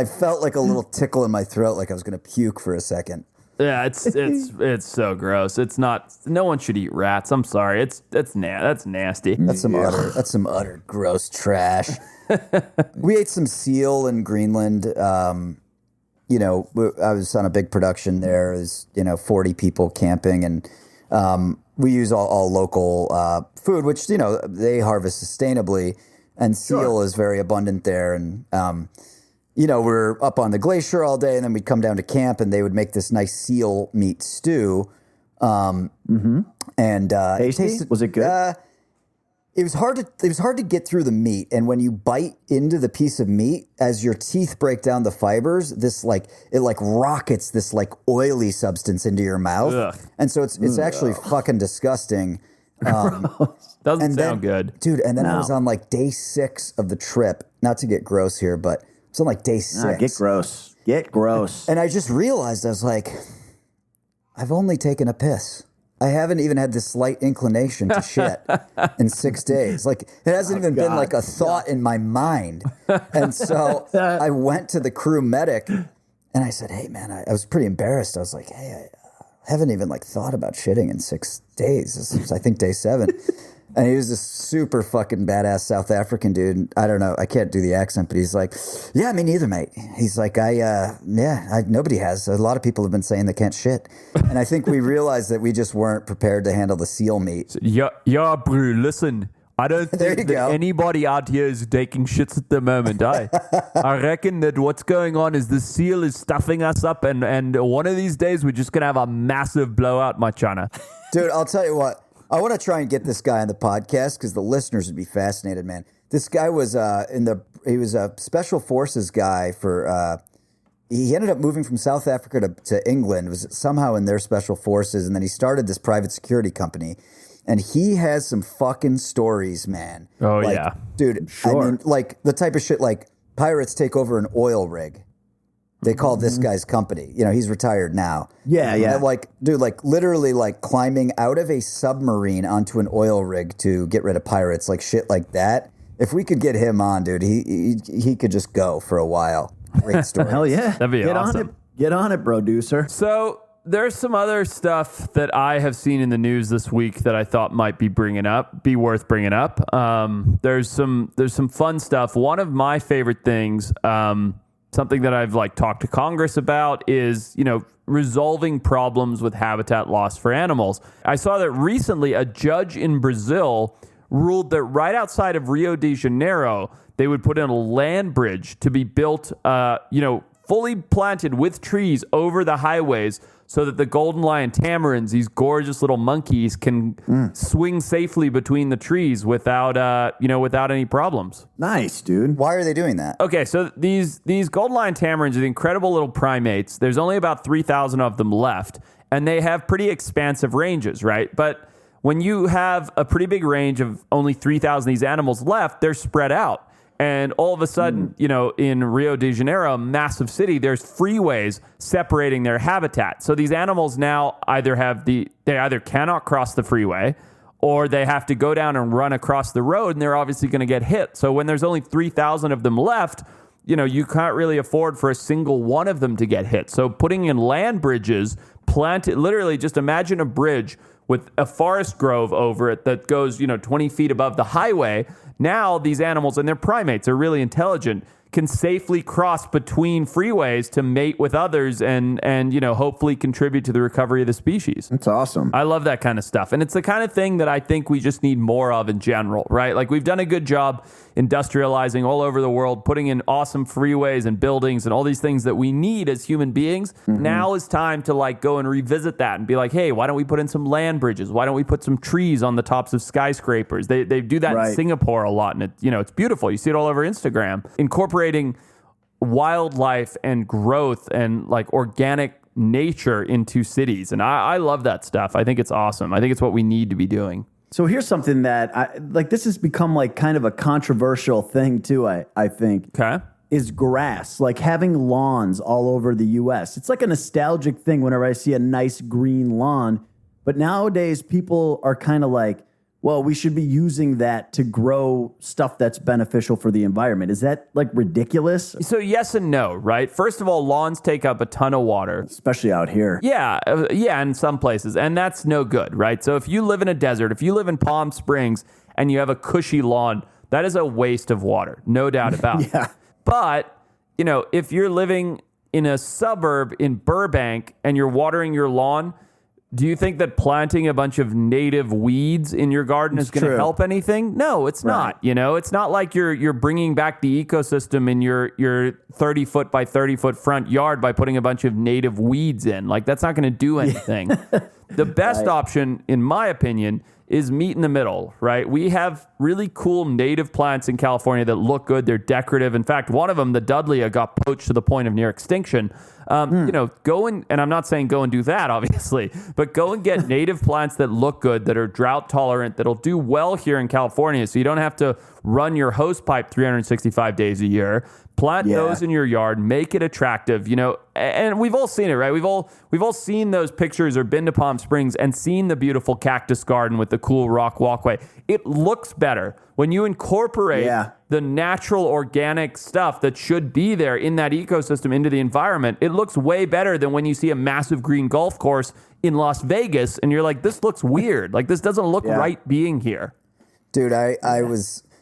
felt like a little tickle in my throat, like I was going to puke for a second. Yeah, it's so gross. It's not. No one should eat rats. I'm sorry. That's nasty. That's some utter gross trash. We ate some seal in Greenland. I was on a big production there. There's 40 people camping, and we use all local food, which they harvest sustainably, and seal is very abundant there, and. We're up on the glacier all day, and then we'd come down to camp, and they would make this nice seal meat stew. And Tasty? Was it good? It was hard to get through the meat, and when you bite into the piece of meat, as your teeth break down the fibers, it rockets this oily substance into your mouth, and so it's actually fucking disgusting. Doesn't sound good, dude. And then I was on day 6 of the trip. Not to get gross here, but. It's on day 6. Get gross. And I just realized, I was like, I've only taken a piss. I haven't even had this slight inclination to shit in 6 days. It hasn't even been a thought in my mind. And so I went to the crew medic and I said, hey, man, I was pretty embarrassed. I was like, hey, I haven't even thought about shitting in 6 days. This is, I think, day 7. And he was this super fucking badass South African dude. And I don't know. I can't do the accent, but he's like, yeah, me neither, mate. He's like, nobody has. A lot of people have been saying they can't shit. And I think we realized that we just weren't prepared to handle the seal meat. Yeah, bro, listen. I don't think that anybody out here is taking shits at the moment. I reckon that what's going on is the seal is stuffing us up, and one of these days we're just going to have a massive blowout, my chana. Dude, I'll tell you what. I want to try and get this guy on the podcast because the listeners would be fascinated, man. This guy was he was a special forces guy for. He ended up moving from South Africa to England. Was somehow in their special forces, and then he started this private security company. And he has some fucking stories, man. Oh yeah, dude. Sure. I mean, the type of shit pirates take over an oil rig. They call this guy's company. He's retired now. Yeah. And literally climbing out of a submarine onto an oil rig to get rid of pirates, shit like that. If we could get him on, dude, he could just go for a while. Great story. Hell yeah. That'd be awesome. Get on it, producer. So there's some other stuff that I have seen in the news this week that I thought might be worth bringing up. There's some fun stuff. One of my favorite things, something that I've talked to Congress about is, resolving problems with habitat loss for animals. I saw that recently a judge in Brazil ruled that right outside of Rio de Janeiro, they would put in a land bridge to be built, fully planted with trees over the highways so that the golden lion tamarins, these gorgeous little monkeys, can swing safely between the trees without any problems. Nice, dude. Why are they doing that? Okay, so these golden lion tamarins are the incredible little primates. There's only about 3,000 of them left, and they have pretty expansive ranges, right? But when you have a pretty big range of only 3,000 of these animals left, they're spread out. And all of a sudden, in Rio de Janeiro, a massive city, there's freeways separating their habitat. So these animals now they either cannot cross the freeway or they have to go down and run across the road, and they're obviously going to get hit. So when there's only 3,000 of them left, you can't really afford for a single one of them to get hit. So putting in land bridges, literally just imagine a bridge with a forest grove over it that goes, 20 feet above the highway. Now these animals, and they're primates, are really intelligent, can safely cross between freeways to mate with others and hopefully contribute to the recovery of the species. That's awesome. I love that kind of stuff. And it's the kind of thing that I think we just need more of in general, right? We've done a good job industrializing all over the world, putting in awesome freeways and buildings and all these things that we need as human beings. Mm-hmm. Now is time to go and revisit that and be like, hey, why don't we put in some land bridges? Why don't we put some trees on the tops of skyscrapers? They do that in Singapore a lot, and it's beautiful. You see it all over Instagram. Incorporating wildlife and growth and organic nature into cities. And I love that stuff. I think it's awesome. I think it's what we need to be doing. So here's something that this has become like kind of a controversial thing too, I think. Okay. Is grass, like having lawns all over the US. It's like a nostalgic thing whenever I see a nice green lawn. But nowadays people are kind of like, well, we should be using that to grow stuff that's beneficial for the environment. Is that like ridiculous? So yes and no, right? First of all, lawns take up a ton of water. Especially out here. Yeah, in some places. And that's no good, right? So if you live in a desert, if you live in Palm Springs and you have a cushy lawn, that is a waste of water, no doubt about it. Yeah. But, if you're living in a suburb in Burbank and you're watering your lawn, do you think that planting a bunch of native weeds in your garden is going to help anything? No, it's not. It's not like you're bringing back the ecosystem in your 30 foot by 30 foot front yard by putting a bunch of native weeds in. Like, that's not going to do anything. The best option, in my opinion, is meet in the middle, right? We have really cool native plants in California that look good. They're decorative. In fact, one of them, the Dudleya, got poached to the point of near extinction. Go and I'm not saying go and do that, obviously, but go and get native plants that look good, that are drought tolerant, that'll do well here in California. So you don't have to run your hose pipe 365 days a year. Plant those in your yard, make it attractive, and we've all seen it, right? We've all seen those pictures or been to Palm Springs and seen the beautiful cactus garden with the cool rock walkway. It looks better when you incorporate the natural organic stuff that should be there in that ecosystem into the environment. It looks way better than when you see a massive green golf course in Las Vegas and you're like, this looks weird. Like, this doesn't look right being here. Dude,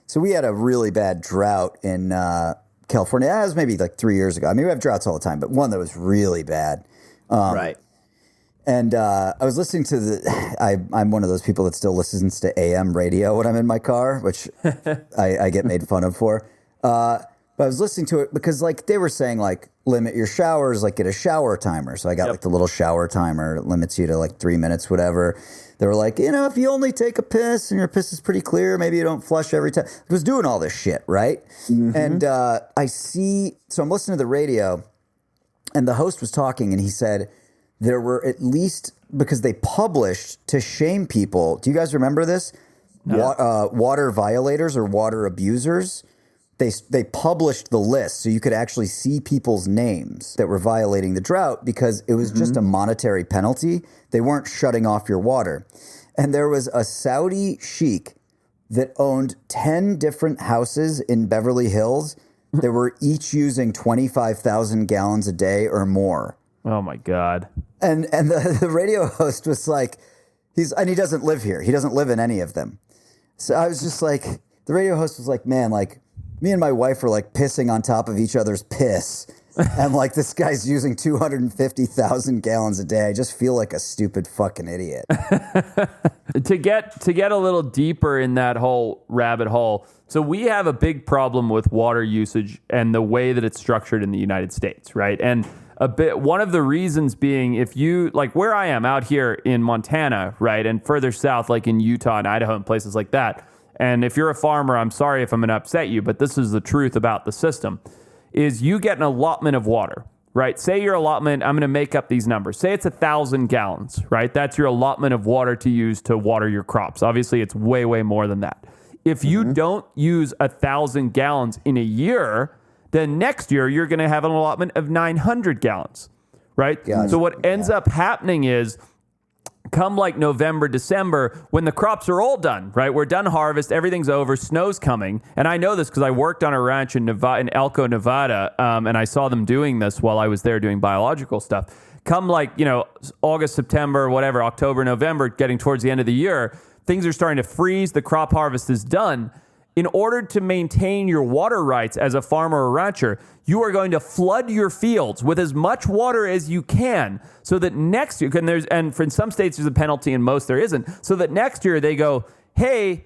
so we had a really bad drought in California. That was maybe like 3 years ago. I mean, we have droughts all the time, but one that was really bad. Right. And I was listening to I'm one of those people that still listens to AM radio when I'm in my car, which I get made fun of for. But I was listening to it because like they were saying like limit your showers, like get a shower timer. So I got like the little shower timer. It limits you to like 3 minutes, whatever. They were like, if you only take a piss and your piss is pretty clear, maybe you don't flush every time. I was doing all this shit, right? Mm-hmm. And so I'm listening to the radio and the host was talking and he said there were at least, because they published to shame people. Do you guys remember this? No. Water violators or water abusers. They published the list so you could actually see people's names that were violating the drought because it was just a monetary penalty. They weren't shutting off your water. And there was a Saudi sheikh that owned 10 different houses in Beverly Hills that were each using 25,000 gallons a day or more. Oh, my God. And the radio host was like, he doesn't live here. He doesn't live in any of them. So I was just like, the radio host was like, man, like, me and my wife were like pissing on top of each other's piss. And like this guy's using 250,000 gallons a day. I just feel like a stupid fucking idiot. To get a little deeper in that whole rabbit hole. So we have a big problem with water usage and the way that it's structured in the United States, right? And one of the reasons being, if you like where I am out here in Montana, right? And further south, like in Utah and Idaho and places like that. And if you're a farmer, I'm sorry if I'm going to upset you, but this is the truth about the system, is you get an allotment of water, right? Say your allotment, I'm going to make up these numbers. Say it's 1,000 gallons, right? That's your allotment of water to use to water your crops. Obviously, it's way, way more than that. If you don't use 1,000 gallons in a year, then next year you're going to have an allotment of 900 gallons, right? Gotcha. So what ends up happening is, come like November, December, when the crops are all done, right? We're done harvest, everything's over, snow's coming. And I know this because I worked on a ranch in Elko, Nevada, and I saw them doing this while I was there doing biological stuff. Come like, August, September, whatever, October, November, getting towards the end of the year, things are starting to freeze, the crop harvest is done. In order to maintain your water rights as a farmer or rancher, you are going to flood your fields with as much water as you can so that next year, and for in some states there's a penalty and most there isn't, so that next year they go, hey,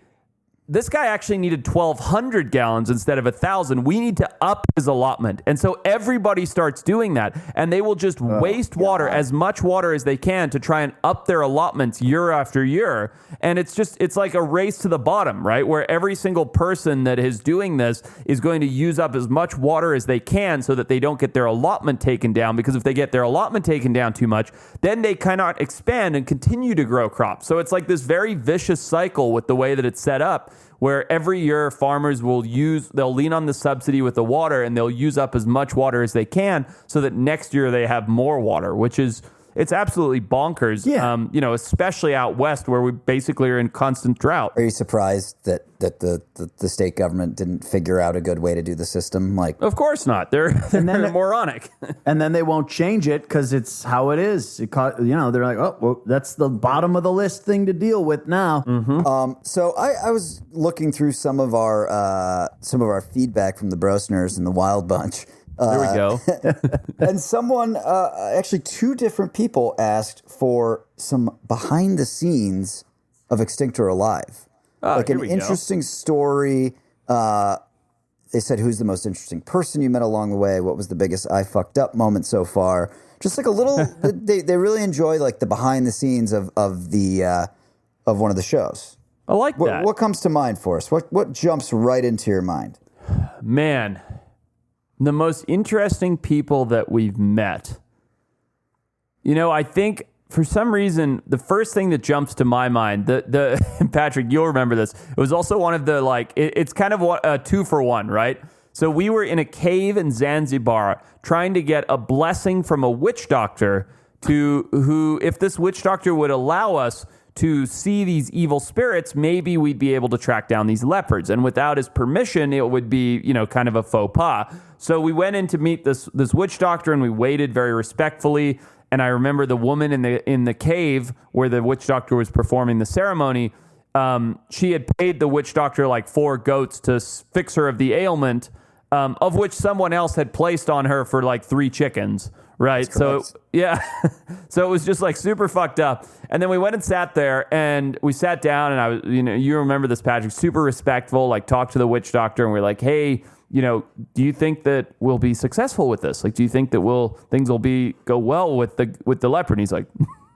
this guy actually needed 1,200 gallons instead of 1,000. We need to up his allotment. And so everybody starts doing that. And they will just waste water, as much water as they can, to try and up their allotments year after year. And it's like a race to the bottom, right? Where every single person that is doing this is going to use up as much water as they can so that they don't get their allotment taken down. Because if they get their allotment taken down too much, then they cannot expand and continue to grow crops. So it's like this very vicious cycle with the way that it's set up, where every year farmers they'll lean on the subsidy with the water, and they'll use up as much water as they can so that next year they have more water, it's absolutely bonkers. Yeah. Especially out west where we basically are in constant drought. Are you surprised that the state government didn't figure out a good way to do the system? Like, Of course not. They're moronic. And then they won't change it because it's how it is. They're like, oh, well, that's the bottom of the list thing to deal with now. Mm-hmm. So I was looking through some of our feedback from the Brosners and the Wild Bunch. There we go. And someone, actually 2 different people asked for some behind the scenes of Extinct or Alive. Like an interesting story. They said, who's the most interesting person you met along the way? What was the biggest I fucked up moment so far? Just like a little, they really enjoy like the behind the scenes of one of the shows. I like that. What comes to mind for us? What jumps right into your mind? Man, the most interesting people that we've met. I think for some reason, the first thing that jumps to my mind, the Patrick, you'll remember this. It was also one of the, it's kind of a 2-for-1, right? So we were in a cave in Zanzibar trying to get a blessing from a witch doctor who, if this witch doctor would allow us to see these evil spirits, maybe we'd be able to track down these leopards. And without his permission, it would be, kind of a faux pas. So we went in to meet this witch doctor, and we waited very respectfully. And I remember the woman in the cave where the witch doctor was performing the ceremony. She had paid the witch doctor like 4 goats to fix her of the ailment, of which someone else had placed on her for like 3 chickens. Right. So, yeah. So it was just like super fucked up. And then we went and sat there, and we sat down, and I was, you remember this, Patrick, super respectful, like talked to the witch doctor, and we're like, hey, do you think that we'll be successful with this? Like, do you think that things will go well with the leopard? And he's like,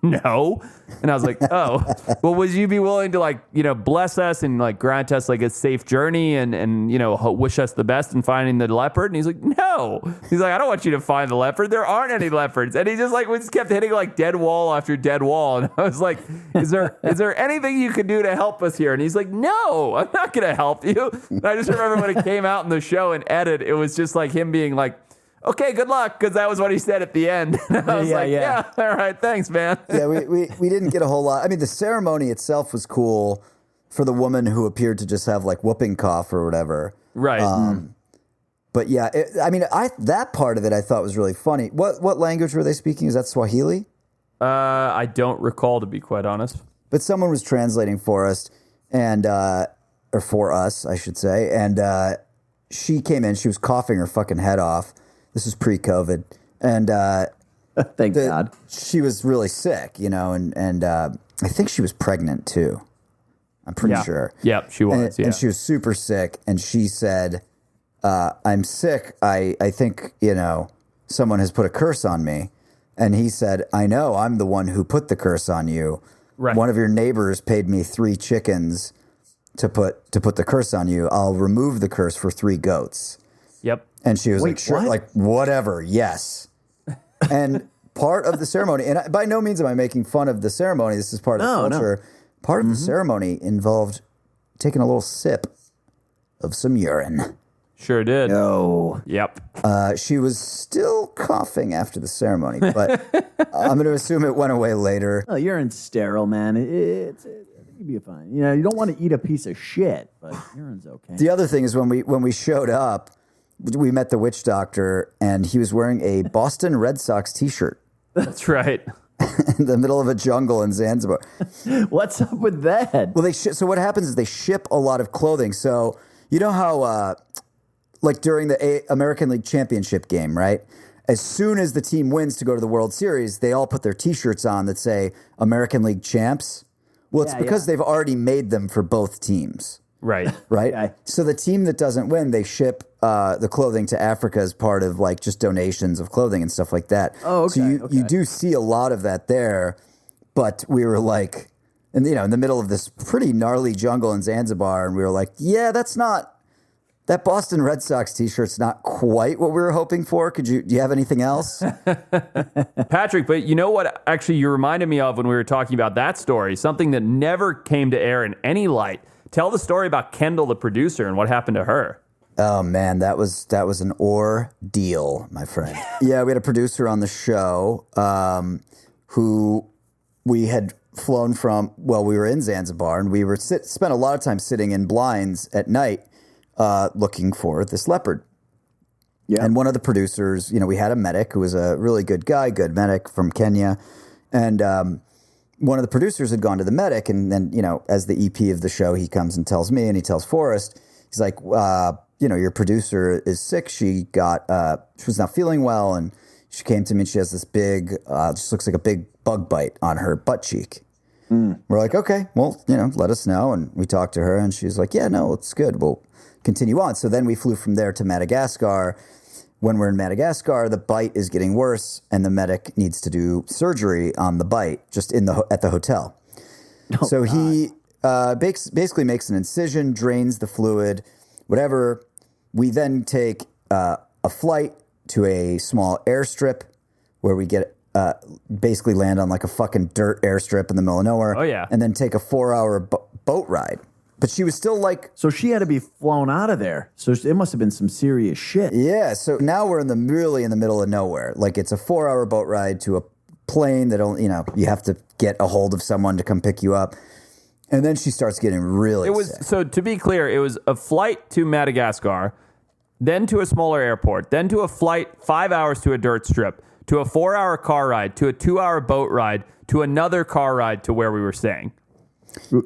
no. And I was like, oh, well, would you be willing to bless us and grant us a safe journey and wish us the best in finding the leopard? And he's like, no. He's like, I don't want you to find the leopard. There aren't any leopards. And he just we just kept hitting dead wall after dead wall. And I was like, is there anything you can do to help us here? And he's like, no, I'm not going to help you. And I just remember when it came out in the show and edit, it was just him being like, okay, good luck, because that was what he said at the end. And I was yeah, all right, thanks, man. Yeah, we didn't get a whole lot. I mean, the ceremony itself was cool for the woman who appeared to just have whooping cough or whatever. Right. But yeah, that part of it I thought was really funny. What language were they speaking? Is that Swahili? I don't recall, to be quite honest. But someone was translating for us, and or for us, I should say. And she came in. She was coughing her fucking head off. This was pre-COVID, and thank God, she was really sick, and I think she was pregnant too. I'm pretty sure. Yep, she was. And she was super sick, and she said, "I'm sick. I think someone has put a curse on me." And he said, "I know. I'm the one who put the curse on you. Right. One of your neighbors paid me 3 chickens to put the curse on you. I'll remove the curse for 3 goats." Yep. And she was sure, what? Whatever, yes. And part of the ceremony, and by no means am I making fun of the ceremony. This is part of the culture. No. Part of the ceremony involved taking a little sip of some urine. Sure did. No. Yep. She was still coughing after the ceremony, but I'm going to assume it went away later. Oh, urine's sterile, man. You'd be fine. You don't want to eat a piece of shit, but urine's okay. The other thing is when we showed up, we met the witch doctor, and he was wearing a Boston Red Sox T-shirt. That's right. In the middle of a jungle in Zanzibar. What's up with that? Well, so what happens is they ship a lot of clothing. So you know how, during the American League Championship game, right? As soon as the team wins to go to the World Series, they all put their T-shirts on that say American League Champs. Well, it's because they've already made them for both teams. Right. Right. Okay. So the team that doesn't win, they ship the clothing to Africa as part of like just donations of clothing and stuff like that. Oh, So okay, you do see a lot of that there, but we were like, in the middle of this pretty gnarly jungle in Zanzibar, and we were like, yeah, that Boston Red Sox T-shirt's not quite what we were hoping for. Do you have anything else? Patrick, but you know what actually you reminded me of when we were talking about that story? Something that never came to air in any light. Tell the story about Kendall, the producer, and what happened to her. Oh man, that was an ordeal, my friend. Yeah, we had a producer on the show who we had flown from. Well, we were in Zanzibar, and we were spent a lot of time sitting in blinds at night, looking for this leopard. Yeah. And one of the producers, we had a medic who was a really good guy, good medic from Kenya, and one of the producers had gone to the medic, and then as the EP of the show, he comes and tells me, and he tells Forrest, he's like, your producer is sick. She was not feeling well, and she came to me, and she has this big, just looks like a big bug bite on her butt cheek. We're like, okay, well, let us know. And we talked to her, and she was like, yeah, no, it's good. We'll continue on. So then we flew from there to Madagascar. When we're in Madagascar, the bite is getting worse, and the medic needs to do surgery on the bite just at the hotel. Oh, so God. He basically makes an incision, drains the fluid, whatever. We then take a flight to a small airstrip where we get basically land on like a fucking dirt airstrip in the middle of nowhere. Oh, yeah. And then take a 4-hour boat ride. But she was still like... So she had to be flown out of there. So it must have been some serious shit. Yeah, so now we're really in the middle of nowhere. Like it's a 4-hour boat ride to a plane that only, you have to get a hold of someone to come pick you up. And then she starts getting really sick. So to be clear, it was a flight to Madagascar, then to a smaller airport, then to a flight 5 hours to a dirt strip, to a 4-hour car ride, to a 2-hour boat ride, to another car ride to where we were staying.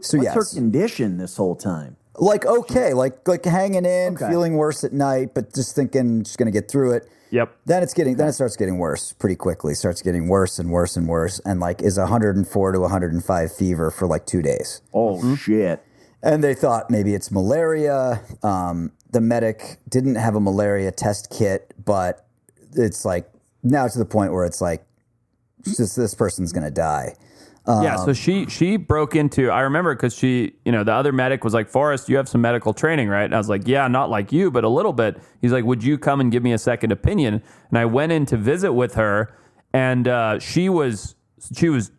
So what's her condition this whole time? Like okay, like hanging in, feeling worse at night, but just thinking she's going to get through it. Yep. Then it starts getting worse pretty quickly. Starts getting worse and worse and worse, and like is 104 to 105 fever for like 2 days. Oh shit! And they thought maybe it's malaria. The medic didn't have a malaria test kit, but it's like now to the point where it's like this person's going to die. Yeah, so she broke into, I remember because she, the other medic was like, Forrest, you have some medical training, right? And I was like, yeah, not like you, but a little bit. He's like, would you come and give me a second opinion? And I went in to visit with her, and she was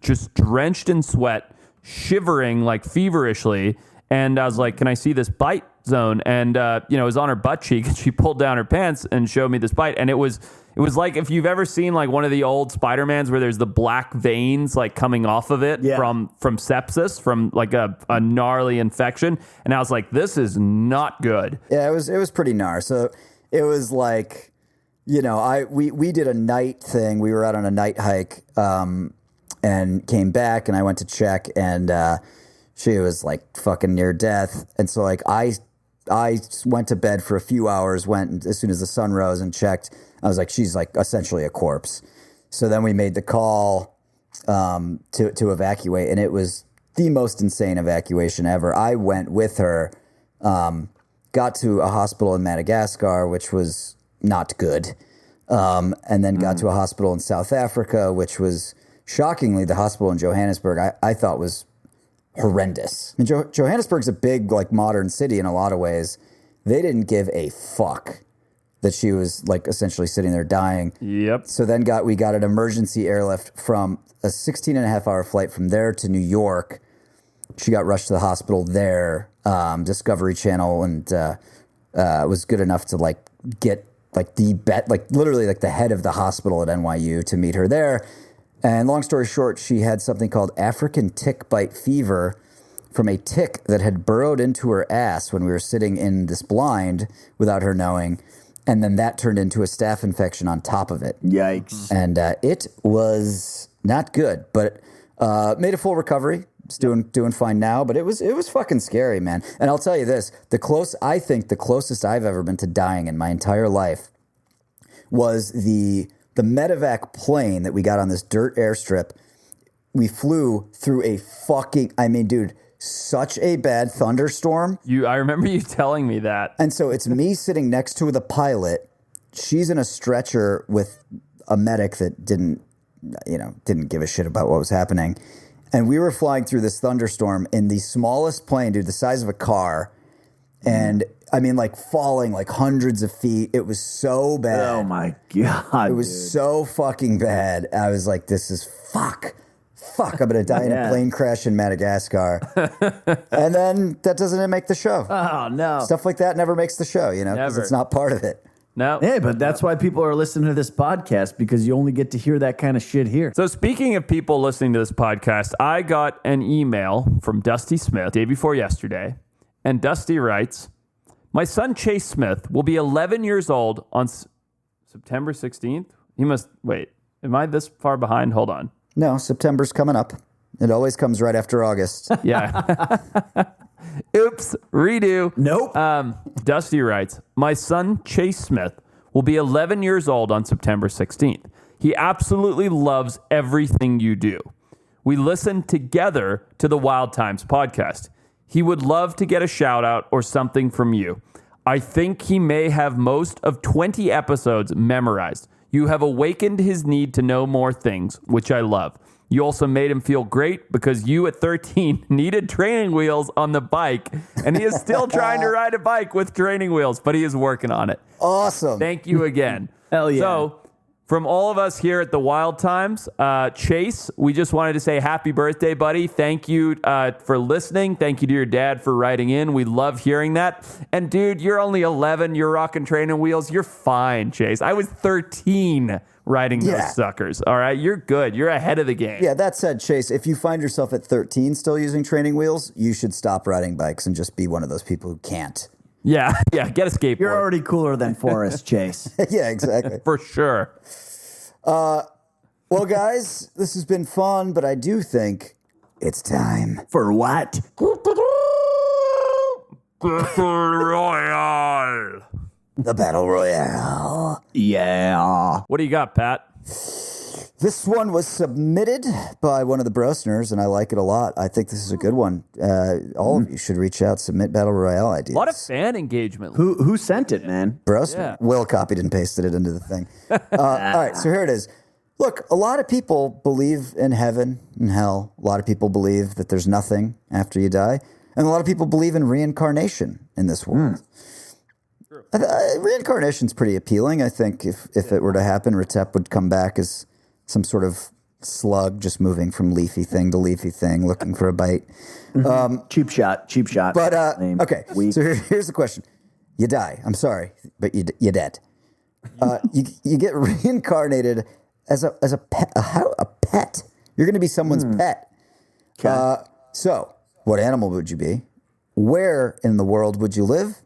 just drenched in sweat, shivering like feverishly. And I was like, can I see this bite zone? And, it was on her butt cheek, and she pulled down her pants and showed me this bite. And it was like if you've ever seen like one of the old Spider-Mans where there's the black veins like coming off of it from sepsis, from like a gnarly infection. And I was like, this is not good. Yeah, it was pretty gnar. So it was like, we did a night thing. We were out on a night hike and came back, and I went to check, and she was like fucking near death. And so like I went to bed for a few hours, went as soon as the sun rose and checked. I was like, she's like essentially a corpse. So then we made the call to evacuate, and it was the most insane evacuation ever. I went with her, got to a hospital in Madagascar, which was not good, and then got to a hospital in South Africa, which was shockingly the hospital in Johannesburg I thought was horrendous. I mean, Johannesburg's a big, like, modern city in a lot of ways. They didn't give a fuck that she was, like, essentially sitting there dying. Yep. So then we got an emergency airlift from a 16-and-a-half-hour flight from there to New York. She got rushed to the hospital there. Discovery Channel and was good enough to, like, get, like, literally, like, the head of the hospital at NYU to meet her there. And long story short, she had something called African tick bite fever from a tick that had burrowed into her ass when we were sitting in this blind without her knowing. And then that turned into a staph infection on top of it. Yikes. And it was not good, but made a full recovery. It's doing fine now, but it was fucking scary, man. And I'll tell you this, I think the closest I've ever been to dying in my entire life was the medevac plane that we got on this dirt airstrip. We flew through such a bad thunderstorm. I remember you telling me that. And so it's me sitting next to the pilot. She's in a stretcher with a medic that didn't give a shit about what was happening. And we were flying through this thunderstorm in the smallest plane, dude, the size of a car. And I mean, like falling like hundreds of feet. It was so bad. Oh my God. It was so fucking bad. I was like, this is fuck. I'm going to die in a plane crash in Madagascar. And then that doesn't make the show. Oh, no. Stuff like that never makes the show, because it's not part of it. No. Hey, but that's why people are listening to this podcast, because you only get to hear that kind of shit here. So speaking of people listening to this podcast, I got an email from Dusty Smith day before yesterday. And Dusty writes, my son Chase Smith will be 11 years old on September 16th. Wait, am I this far behind? Hold on. No, September's coming up. It always comes right after August. Yeah. Oops, redo. Nope. Dusty writes, my son Chase Smith will be 11 years old on September 16th. He absolutely loves everything you do. We listen together to the Wild Times podcast. He would love to get a shout out or something from you. I think he may have most of 20 episodes memorized. You have awakened his need to know more things, which I love. You also made him feel great because you at 13 needed training wheels on the bike, and he is still trying to ride a bike with training wheels, but he is working on it. Awesome. Thank you again. Hell yeah. So, from all of us here at the Wild Times, Chase, we just wanted to say happy birthday, buddy. Thank you for listening. Thank you to your dad for writing in. We love hearing that. And dude, you're only 11. You're rocking training wheels. You're fine, Chase. I was 13 riding those suckers. All right, you're good. You're ahead of the game. Yeah, that said, Chase, if you find yourself at 13 still using training wheels, you should stop riding bikes and just be one of those people who can't. Yeah, get a skateboard. You're already cooler than Forrest, Chase. Yeah, exactly. For sure. Well, guys, this has been fun, but I do think it's time. For what? Battle Royale. The Battle Royale. Yeah. What do you got, Pat? This one was submitted by one of the Brosners, and I like it a lot. I think this is a good one. All of you should reach out, submit Battle Royale ideas. A lot of fan engagement. Who sent it, man? Brosner. Yeah. Will copied and pasted it into the thing. All right, so here it is. Look, a lot of people believe in heaven and hell. A lot of people believe that there's nothing after you die. And a lot of people believe in reincarnation in this world. Reincarnation's pretty appealing. I think if it were to happen, Retep would come back as some sort of slug just moving from leafy thing to leafy thing, looking for a bite. Cheap shot. But, Lame. okay, so here's the question. You die. I'm sorry, but you're dead. You get reincarnated as a pet. A pet. You're going to be someone's pet. Okay. So, what animal would you be? Where in the world would you live?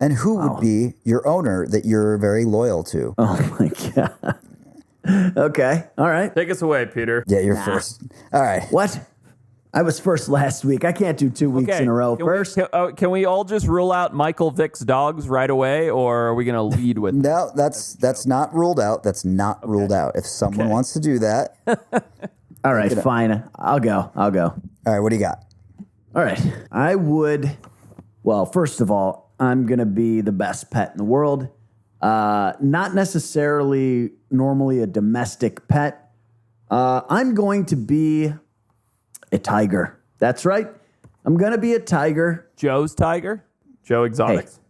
And who would be your owner that you're very loyal to? Oh, my God. Okay. All right. Take us away, Peter. Yeah, you're first. All right. What? I was first last week. I can't do 2 weeks in a row. Can we all just rule out Michael Vick's dogs right away, or are we going to lead with No, that's not ruled out. That's not ruled out. If someone wants to do that. All right, fine. I'll go. All right, what do you got? All right. I would, well, first of all, I'm going to be the best pet in the world. Not necessarily normally a domestic pet. I'm going to be a tiger. That's right. I'm going to be a tiger. Joe's Tiger? Joe Exotics? Hey,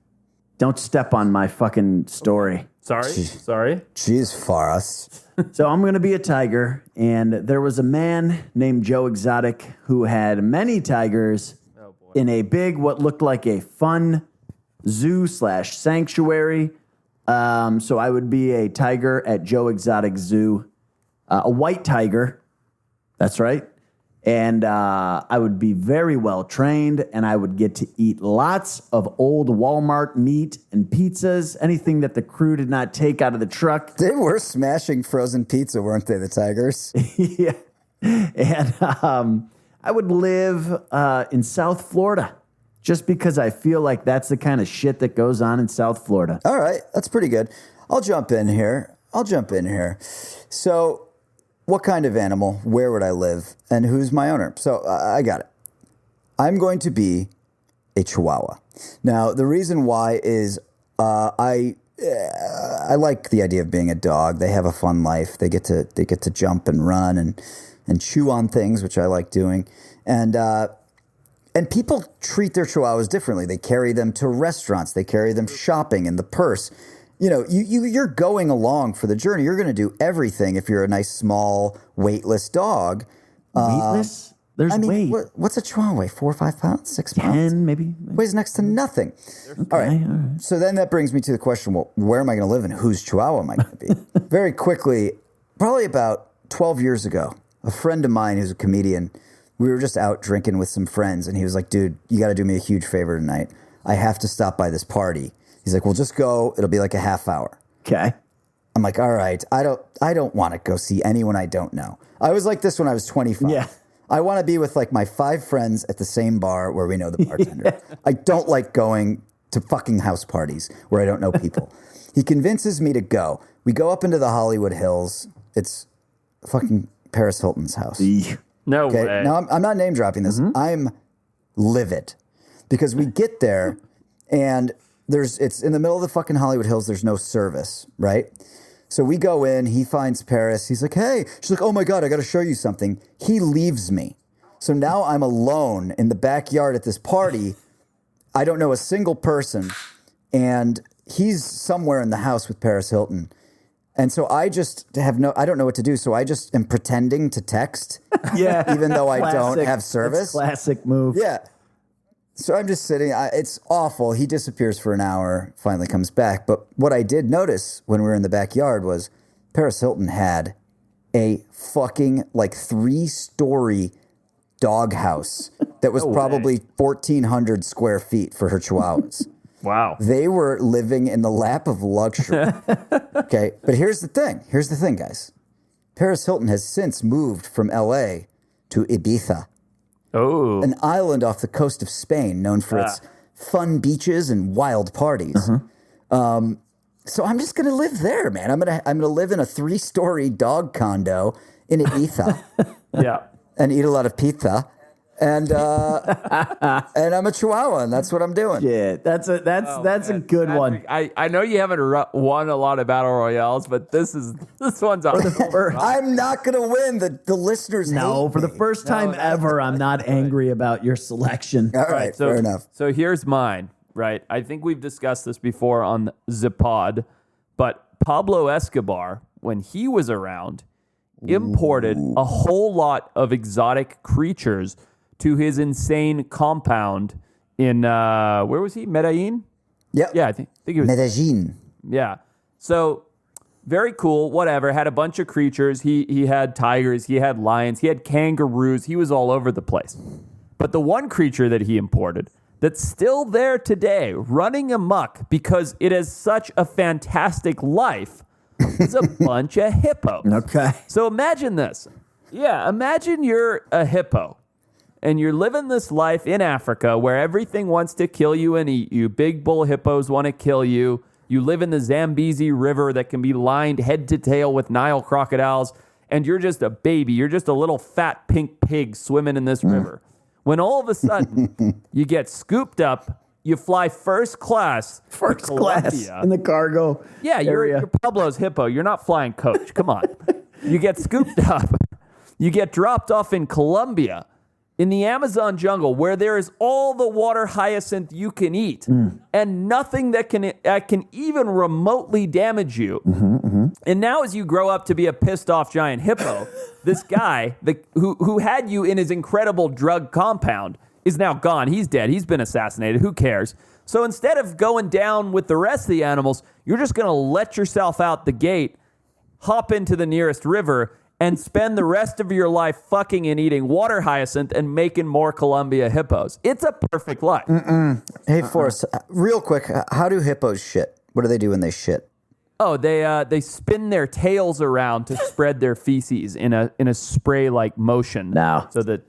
don't step on my fucking story. Sorry. Jeez, Forrest. So I'm going to be a tiger, and there was a man named Joe Exotic who had many tigers in a big, what looked like a fun zoo/sanctuary. So I would be a tiger at Joe Exotic Zoo, a white tiger. That's right. And I would be very well trained, and I would get to eat lots of old Walmart meat and pizzas, anything that the crew did not take out of the truck. They were smashing frozen pizza, weren't they, the tigers? Yeah. And I would live in South Florida just because I feel like that's the kind of shit that goes on in South Florida. All right, that's pretty good. I'll jump in here. So, what kind of animal? Where would I live? And who's my owner? So, I got it. I'm going to be a Chihuahua. Now, the reason why is I like the idea of being a dog. They have a fun life. They get to jump and run and chew on things, which I like doing. And people treat their Chihuahuas differently. They carry them to restaurants. They carry them shopping in the purse. You know, you're going along for the journey. You're going to do everything if you're a nice, small, weightless dog. Weightless? There's weight. What's a Chihuahua weigh? 4 or 5 pounds? 6 pounds? 10, maybe? Weighs next to nothing. Okay, All right. So then that brings me to the question, well, where am I going to live and whose Chihuahua am I going to be? Very quickly, probably about 12 years ago, a friend of mine who's a comedian, we were just out drinking with some friends, and he was like, dude, you got to do me a huge favor tonight. I have to stop by this party. He's like, well, just go. It'll be like a half hour. Okay. I'm like, all right. I don't want to go see anyone I don't know. I was like this when I was 25. Yeah. I want to be with like my 5 friends at the same bar where we know the bartender. Yeah. I don't like going to fucking house parties where I don't know people. He convinces me to go. We go up into the Hollywood Hills. It's fucking Paris Hilton's house. No way. Now, I'm not name dropping this. Mm-hmm. I'm livid because we get there and it's in the middle of the fucking Hollywood Hills. There's no service, right? So we go in. He finds Paris. He's like, hey. She's like, oh, my God, I got to show you something. He leaves me. So now I'm alone in the backyard at this party. I don't know a single person. And he's somewhere in the house with Paris Hilton. And so I just I don't know what to do. So I just am pretending to text. Yeah. Even though I don't have service. Classic move. Yeah. So I'm just sitting. It's awful. He disappears for an hour, finally comes back. But what I did notice when we were in the backyard was Paris Hilton had a fucking like 3-story doghouse that was probably 1,400 square feet for her Chihuahuas. Wow. They were living in the lap of luxury. Okay. But here's the thing. Here's the thing, guys. Paris Hilton has since moved from LA to Ibiza. Oh. An island off the coast of Spain known for its fun beaches and wild parties. So I'm just going to live there, man. I'm going to live in a 3-story dog condo in Ibiza. Yeah. And eat a lot of pizza. And and I'm a Chihuahua, and that's what I'm doing. Yeah, that's a good one. I know you haven't won a lot of battle royales, but this one's on the first. I'm not going to win. The listeners hate for the me. first time ever, I'm not angry about your selection. All right, fair enough. So here's mine, right? I think we've discussed this before on the pod, but Pablo Escobar, when he was around, imported a whole lot of exotic creatures to his insane compound in, where was he? Medellin? Yep. Yeah, I think it was. Medellin. Yeah. So, very cool, whatever. Had a bunch of creatures. He had tigers. He had lions. He had kangaroos. He was all over the place. But the one creature that he imported that's still there today, running amok because it has such a fantastic life, is a bunch of hippos. Okay. So imagine this. Yeah, imagine you're a hippo. And you're living this life in Africa where everything wants to kill you and eat you. Big bull hippos want to kill you. You live in the Zambezi River that can be lined head to tail with Nile crocodiles. And you're just a baby. You're just a little fat pink pig swimming in this river. When all of a sudden you get scooped up, you fly first class in the cargo. Yeah, you're Pablo's hippo. You're not flying coach. Come on. You get scooped up. You get dropped off in Colombia. In the Amazon jungle, where there is all the water hyacinth you can eat, and nothing that can even remotely damage you. And now, as you grow up to be a pissed off giant hippo, this guy who had you in his incredible drug compound is now gone. He's dead. He's been assassinated. Who cares? So instead of going down with the rest of the animals, you're just going to let yourself out the gate, hop into the nearest river, and spend the rest of your life fucking and eating water hyacinth and making more Columbia hippos. It's a perfect life. Hey, Forrest, real quick, how do hippos shit? What do they do when they shit? Oh, they spin their tails around to spread their feces in a spray-like motion. Now, so that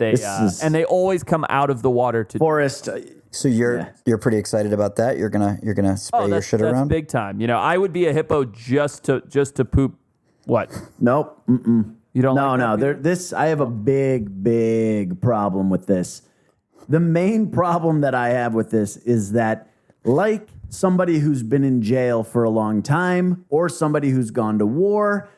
and they always come out of the water to Forrest. So you're pretty excited about that? You're gonna spray your shit around? That's big time. You know, I would be a hippo just to poop. What? Nope. Mm-mm. You don't? No. I have a big problem with this. The main problem that I have with this is that, like somebody who's been in jail for a long time or somebody who's gone to war,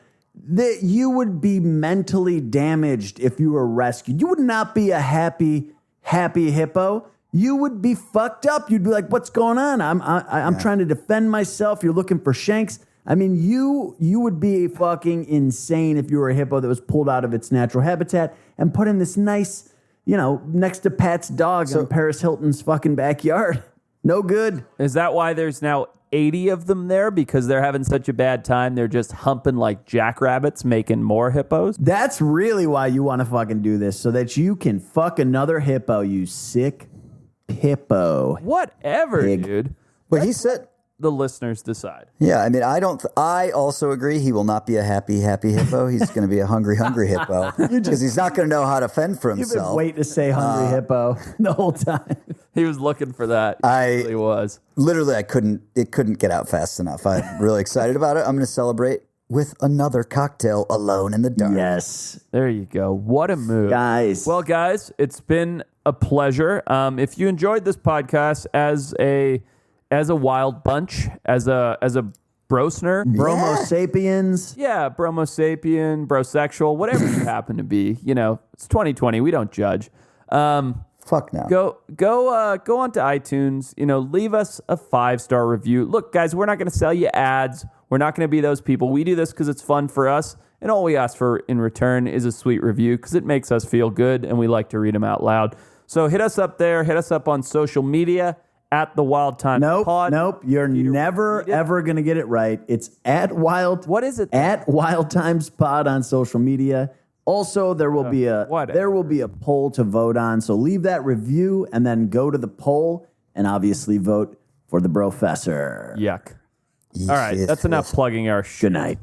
that you would be mentally damaged if you were rescued. You would not be a happy hippo. You would be fucked up. You'd be like, what's going on? I'm trying to defend myself. You're looking for shanks. I mean, you would be fucking insane if you were a hippo that was pulled out of its natural habitat and put in this nice, next to Pat's dog in Paris Hilton's fucking backyard. No good. Is that why there's now 80 of them there? Because they're having such a bad time, they're just humping like jackrabbits, making more hippos? That's really why you want to fucking do this, so that you can fuck another hippo, you sick hippo. Whatever, Pig. dude. But he said... The listeners decide. Yeah, I mean, I also agree he will not be a happy hippo. He's going to be a hungry hippo because he's not going to know how to fend for You've been himself. waiting to say hungry hippo the whole time. He was looking for that. He really was. Literally, it couldn't get out fast enough. I'm really excited about it. I'm going to celebrate with another cocktail alone in the dark. Yes. There you go. What a move. Guys. Well, guys, it's been a pleasure. If you enjoyed this podcast as a wild bunch, as a brosner, Bromo sapiens. yeah, bromo sapien, brosexual, whatever you happen to be, it's 2020. We don't judge. Fuck no. Go onto iTunes. Leave us a 5-star review. Look, guys, we're not going to sell you ads. We're not going to be those people. We do this because it's fun for us, and all we ask for in return is a sweet review because it makes us feel good, and we like to read them out loud. So hit us up there. Hit us up on social media. At the Wild Times Pod. Nope. You're never, ever going to get it right. It's at Wild. What is it? At Wild Times Pod on social media. Also, there will be a poll to vote on. So leave that review and then go to the poll and obviously vote for the Brofessor. Yuck. All right. That's enough plugging our shit. Good night.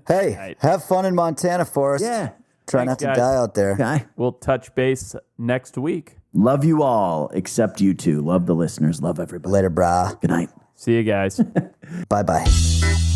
Hey, have fun in Montana for us. Yeah. Try Thanks, not to guys. die out there. Okay. We'll touch base next week. Love you all, except you two. Love the listeners. Love everybody. Later, brah. Good night. See you guys. Bye-bye.